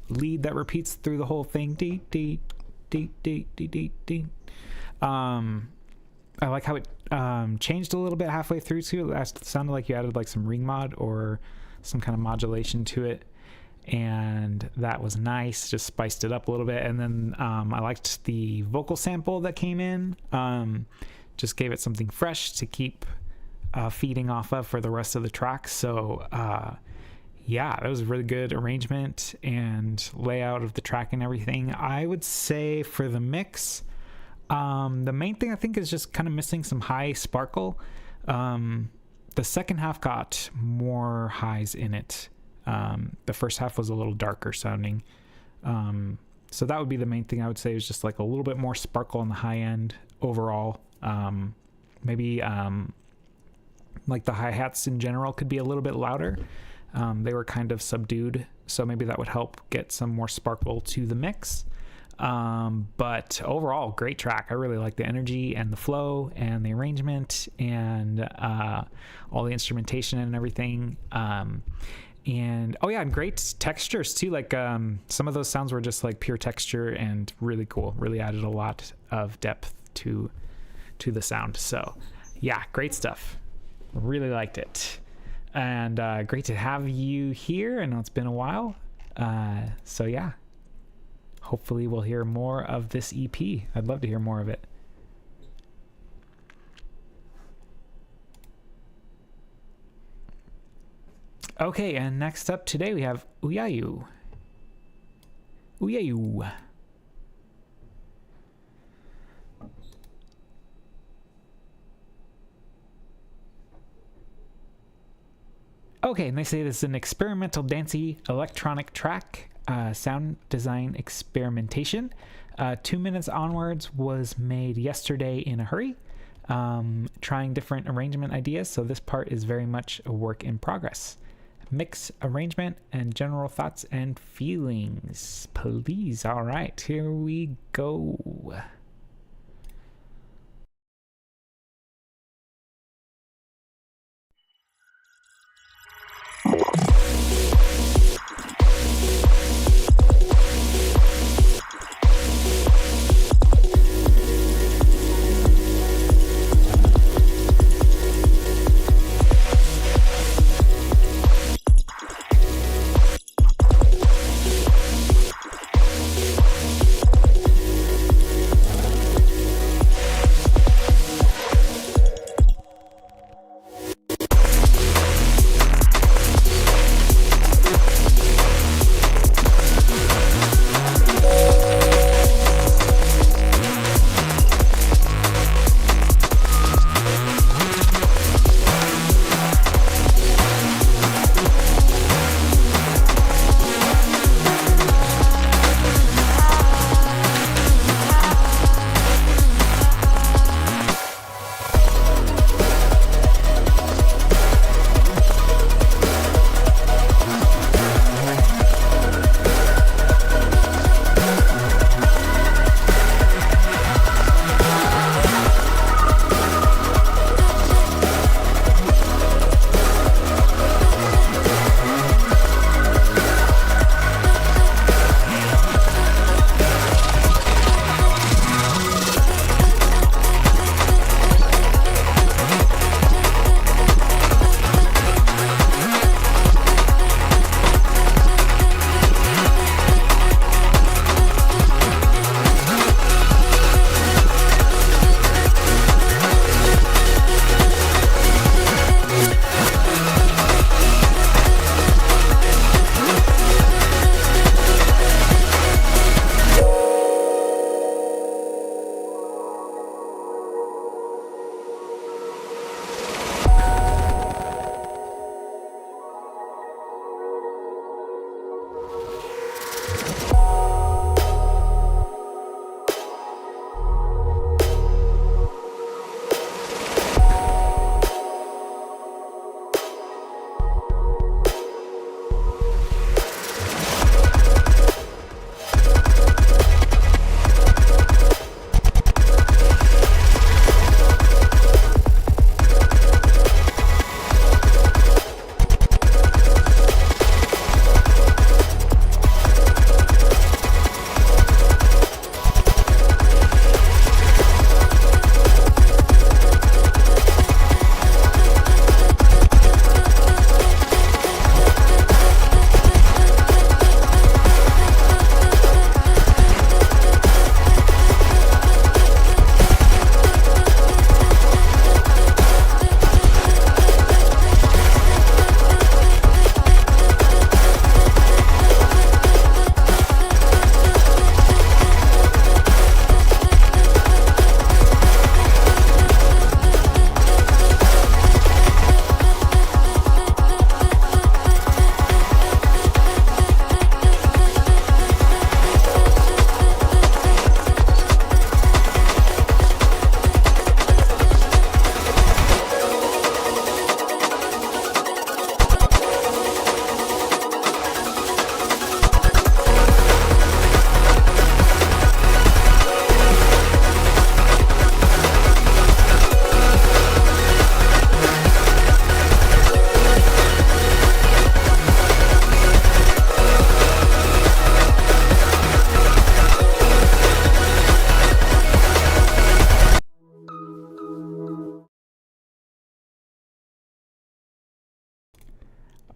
Speaker 3: lead that repeats through the whole thing. Dee, dee, dee, dee, dee, dee, dee. I like how it changed a little bit halfway through too. It sounded like you added like some ring mod or some kind of modulation to it, and that was nice. Just spiced it up a little bit. And then I liked the vocal sample that came in. Just gave it something fresh to keep feeding off of for the rest of the track. So yeah, that was a really good arrangement and layout of the track and everything. I would say for the mix, the main thing I think is just kind of missing some high sparkle. The second half got more highs in it. The first half was a little darker sounding. So that would be the main thing I would say, is just like a little bit more sparkle on the high end overall. Maybe like the hi-hats in general could be a little bit louder. They were kind of subdued, so maybe that would help get some more sparkle to the mix. But overall, great track. I really like the energy and the flow and the arrangement and all the instrumentation and everything. And oh yeah, and great textures too. Like some of those sounds were just like pure texture and really cool. Really added a lot of depth to the sound. So yeah, great stuff. Really liked it. And great to have you here. I know it's been a while. So yeah, hopefully we'll hear more of this EP. I'd love to hear more of it. Okay, and next up today we have Uyayu. Uyayu. Okay, and they say this is an experimental dancey electronic track, sound design experimentation. 2 minutes onwards was made yesterday in a hurry, trying different arrangement ideas, so this part is very much a work in progress. Mix, arrangement, and general thoughts and feelings, please. All right, here we go.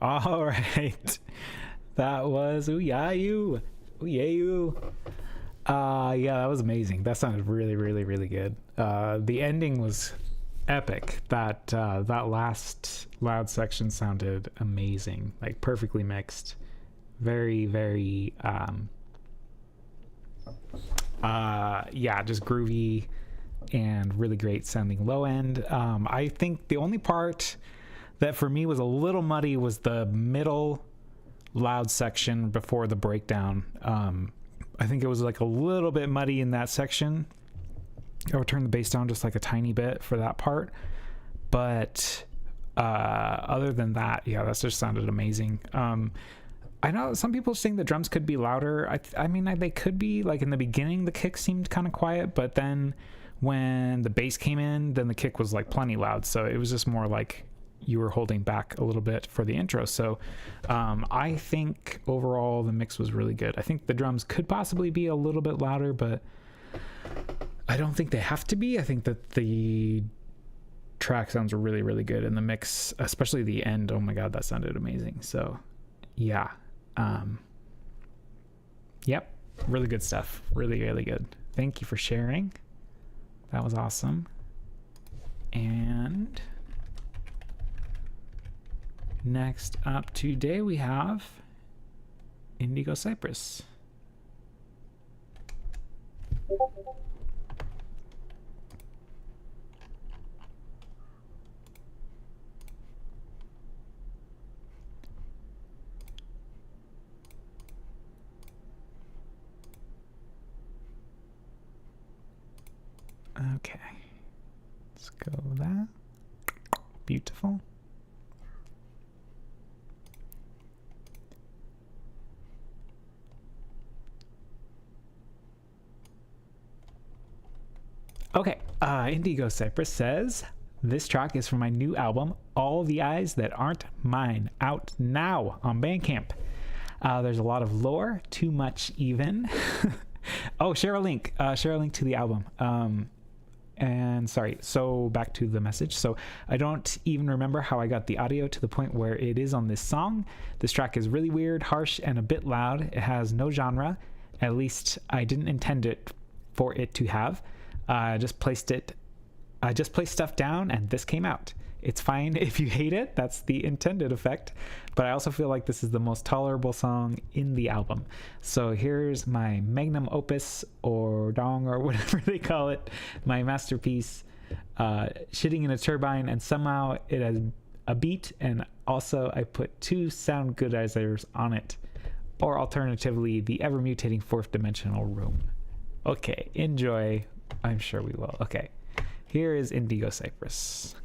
Speaker 3: All right. That was Ooh Yeah You. Ooh Yeah You. Yeah, that was amazing. That sounded really, really, really good. The ending was epic. That last loud section sounded amazing. Like perfectly mixed. Very, very just groovy and really great sounding low end. I think the only part that for me was a little muddy was the middle loud section before the breakdown. I think it was like a little bit muddy in that section. I would turn the bass down just like a tiny bit for that part, but other than that, yeah, that just sounded amazing. I know some people saying the drums could be louder. I mean, they could be. Like in the beginning, the kick seemed kind of quiet, but then when the bass came in, then the kick was like plenty loud. So it was just more like you were holding back a little bit for the intro. So I think overall the mix was really good. I think the drums could possibly be a little bit louder, but I don't think they have to be. I think that the track sounds really, really good, and the mix, especially the end, oh my god, that sounded amazing. So yeah, yep, really good stuff. Really, really good. Thank you for sharing. That was awesome. And next up today we have Indigo Cypress. Okay, let's go with that. Beautiful. Okay, Indigo Cypress says, this track is from my new album, All the Eyes That Aren't Mine, out now on Bandcamp. There's a lot of lore, too much even. Oh, share a link to the album. And sorry, so back to the message. So I don't even remember how I got the audio to the point where it is on this song. This track is really weird, harsh, and a bit loud. It has no genre. At least I didn't intend it for it to have. I just placed stuff down and this came out. It's fine if you hate it. That's the intended effect. But I also feel like this is the most tolerable song in the album. So here's my magnum opus, or dong, or whatever they call it, my masterpiece, Shitting in a Turbine, and somehow it has a beat, and also I put 2 sound goodizers on it, or alternatively, the ever-mutating 4th dimensional room. Okay, enjoy. I'm sure we will. Okay, here is Indigo Cypress.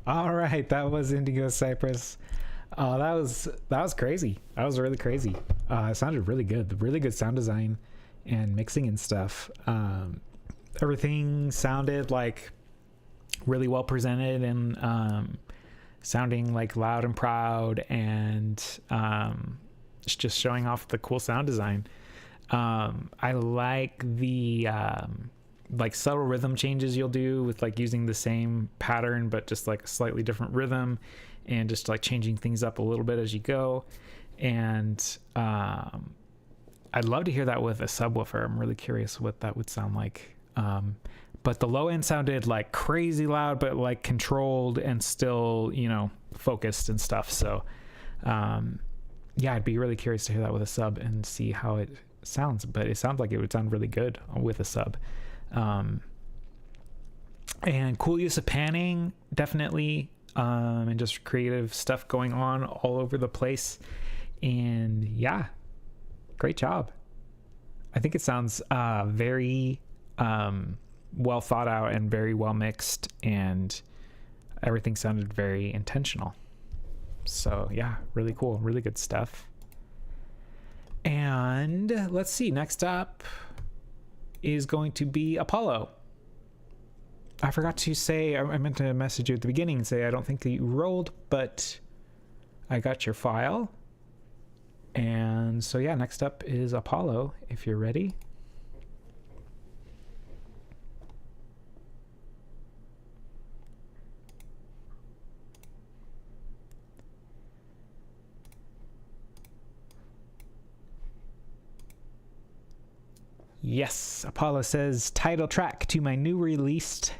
Speaker 3: All right, that was Indigo Cypress. That was crazy. That was really crazy. It sounded really good. Really good sound design and mixing and stuff. Everything sounded like really well presented and sounding like loud and proud, and it's just showing off the cool sound design. I like the like subtle rhythm changes you'll do with like using the same pattern but just like a slightly different rhythm, and just like changing things up a little bit as you go. And I'd love to hear that with a subwoofer. I'm really curious what that would sound like. But the low end sounded like crazy loud, but like controlled and still, you know, focused and stuff. So yeah, I'd be really curious to hear that with a sub and see how it sounds. But it sounds like it would sound really good with a sub. And cool use of panning, definitely, and just creative stuff going on all over the place. And yeah, great job. I think it sounds very well thought out and very well mixed, and everything sounded very intentional. So yeah, really cool, really good stuff. And let's see, next up is going to be Apollo. I forgot to say, I meant to message you at the beginning and say I don't think that you rolled, but I got your file. And so yeah, next up is Apollo, if you're ready. Yes, Apollo says, title track to my newly released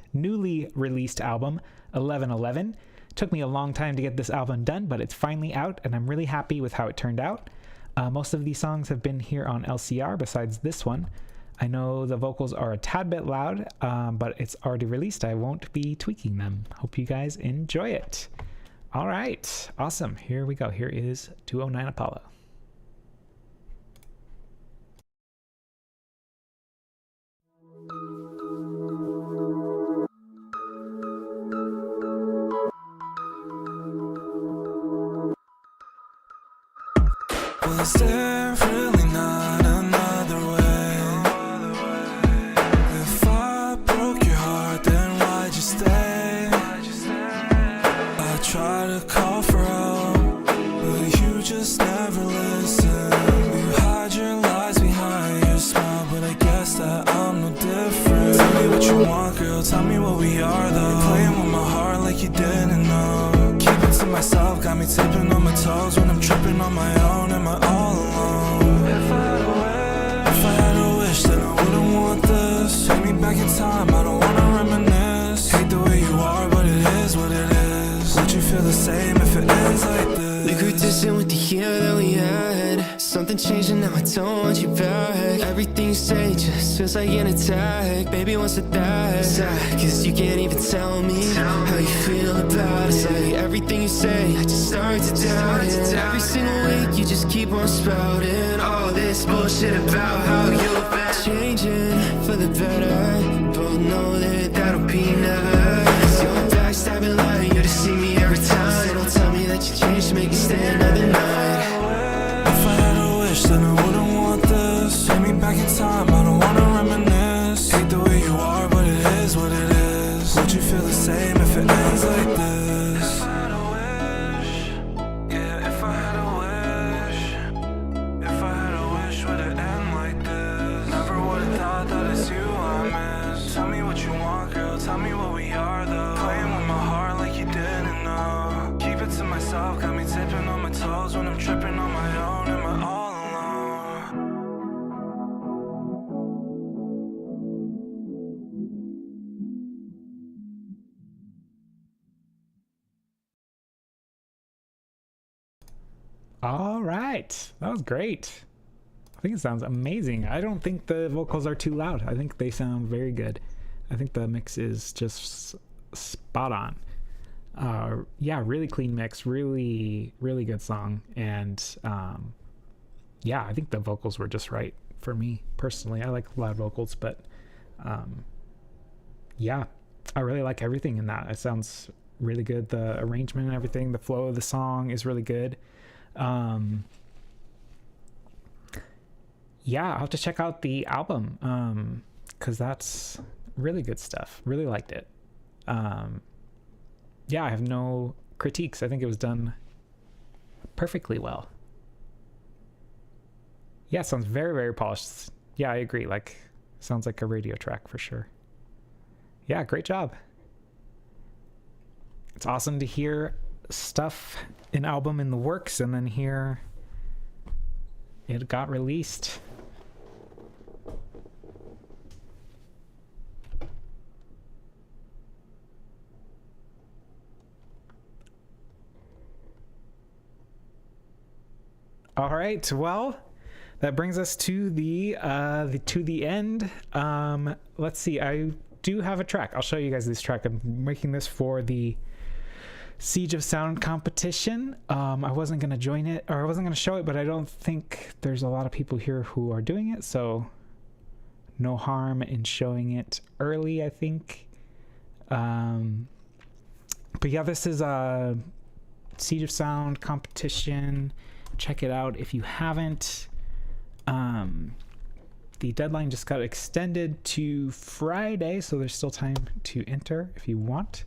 Speaker 3: album, 1111. Took me a long time to get this album done, but it's finally out, and I'm really happy with how it turned out. Most of these songs have been here on LCR besides this one. I know the vocals are a tad bit loud, but it's already released. I won't be tweaking them. Hope you guys enjoy it. All right, awesome. Here we go. Here is 209 Apollo.
Speaker 8: Was there really not another way? If I broke your heart, then why'd you stay? I tried to call for help, but you just never listen. You hide your lies behind your smile, but I guess that I'm no different. Tell me what you want, girl, tell me what we are though. You're playing with my heart like you didn't know. Keep it to myself, got me tipping on my toes when I'm tripping on my own. Am I all alone? If I had a wish, then I wouldn't want this. Take me back in time, I don't wanna reminisce. Hate the way you are, but it is what it is. Would you feel the same if it ends like this?
Speaker 7: We grew distant with the year that we had. Something changed and now I don't want you back. Everything you say just feels like an attack. Baby, what's with that? Sad, cause you can't even tell me how you feel about it. Like everything you say, I just start to doubt it. Every single week you just keep on spouting all this bullshit about how you've been changing for the better. Both know that that'll be never. Cause you're backstabbing, lying, you deceive me every time. So don't tell me that you changed to make me stay another night.
Speaker 8: If I had a wish, then I wouldn't want this. Take me back in time, I don't wanna reminisce. Hate the way you are, but it is what it is. Would you feel the same if it ends like this? If I had a wish, yeah, if I had a wish. If I had a wish, would it end like this? Never would've thought that it's you I miss. Tell me what you want, girl, tell me what we are though. Playing with my heart like you didn't know. Keep it to myself, got me tipping on my toes when I'm tripping on my own. Am I all alone?
Speaker 3: All right, that was great. I think it sounds amazing. I don't think the vocals are too loud. I think they sound very good. I think the mix is just spot on. Yeah, really clean mix, really good song. And yeah, I think the vocals were just right for me personally. I like loud vocals, but yeah, I really like everything in that. It sounds really good. The arrangement and everything, the flow of the song is really good. Yeah, I'll have to check out the album because that's really good stuff. Really liked it. Yeah, I have no critiques. I think it was done perfectly well. Yeah, it sounds very, very polished. Yeah, I agree. Like, sounds like a radio track for sure. Yeah, great job. It's awesome to hear stuff, an album in the works, and then hear it got released. All right, well, that brings us to the end. Let's see, I do have a track. I'll show you guys this track. I'm making this for the Siege of Sound competition. I wasn't gonna join it, or I wasn't gonna show it, but I don't think there's a lot of people here who are doing it, so no harm in showing it early, I think. But yeah, this is a Siege of Sound competition. Check it out if you haven't. The deadline just got extended to Friday, so there's still time to enter if you want.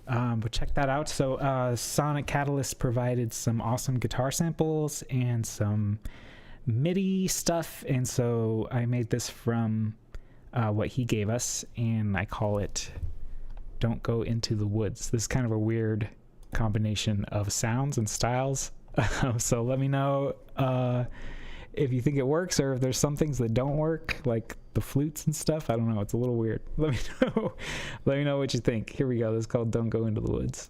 Speaker 3: But check that out. So Sonic Catalyst provided some awesome guitar samples and some MIDI stuff, and so I made this from what he gave us, and I call it Don't Go Into the Woods. This is kind of a weird combination of sounds and styles. So let me know if you think it works, or if there's some things that don't work, like the flutes and stuff. I don't know, it's a little weird. Let me know. Let me know what you think. Here we go. This is called Don't Go Into the Woods.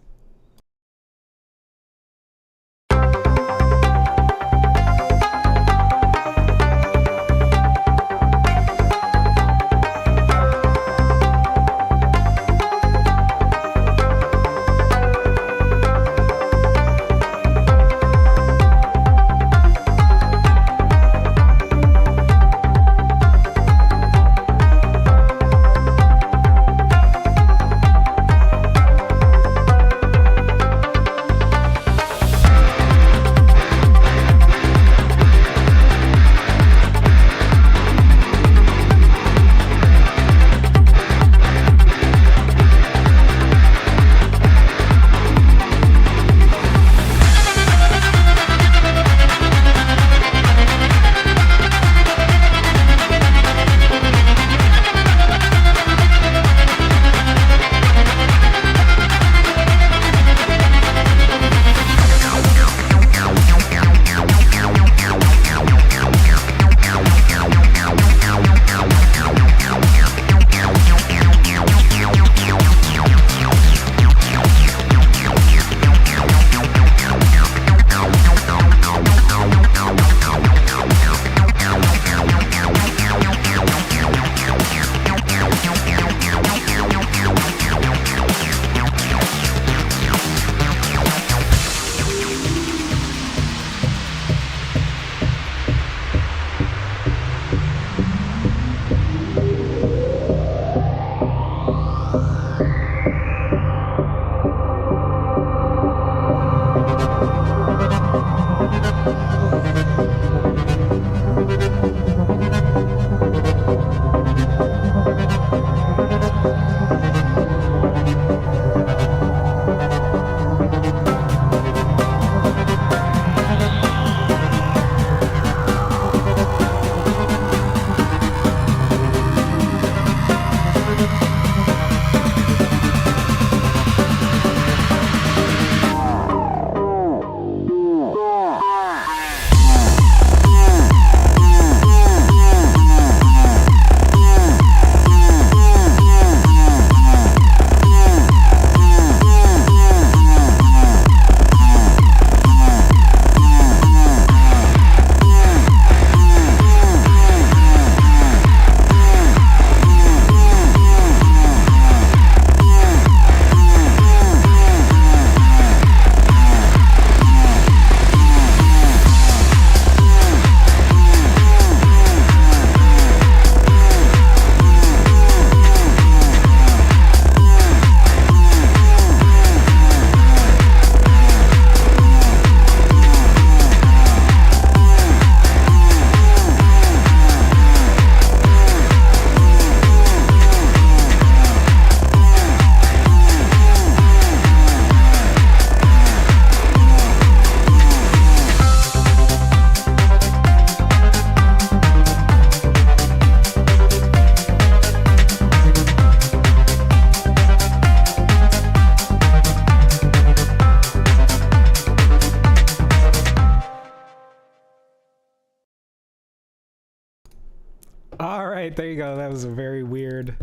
Speaker 3: All right, there you go. That was a very weird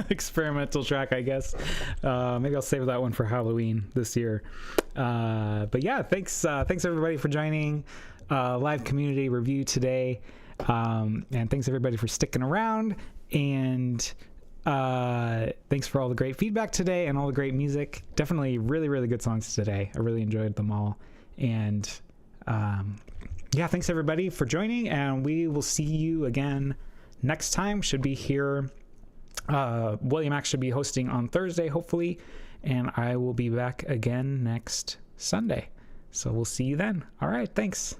Speaker 3: experimental track, I guess. Maybe I'll save that one for Halloween this year. But yeah, thanks everybody for joining live community review today, and thanks everybody for sticking around, and thanks for all the great feedback today and all the great music. Definitely really, really good songs today. I really enjoyed them all. And yeah, thanks everybody for joining, and we will see you again next time. Should be here. William X should be hosting on Thursday, hopefully, and I will be back again next Sunday. So we'll see you then. All right, thanks.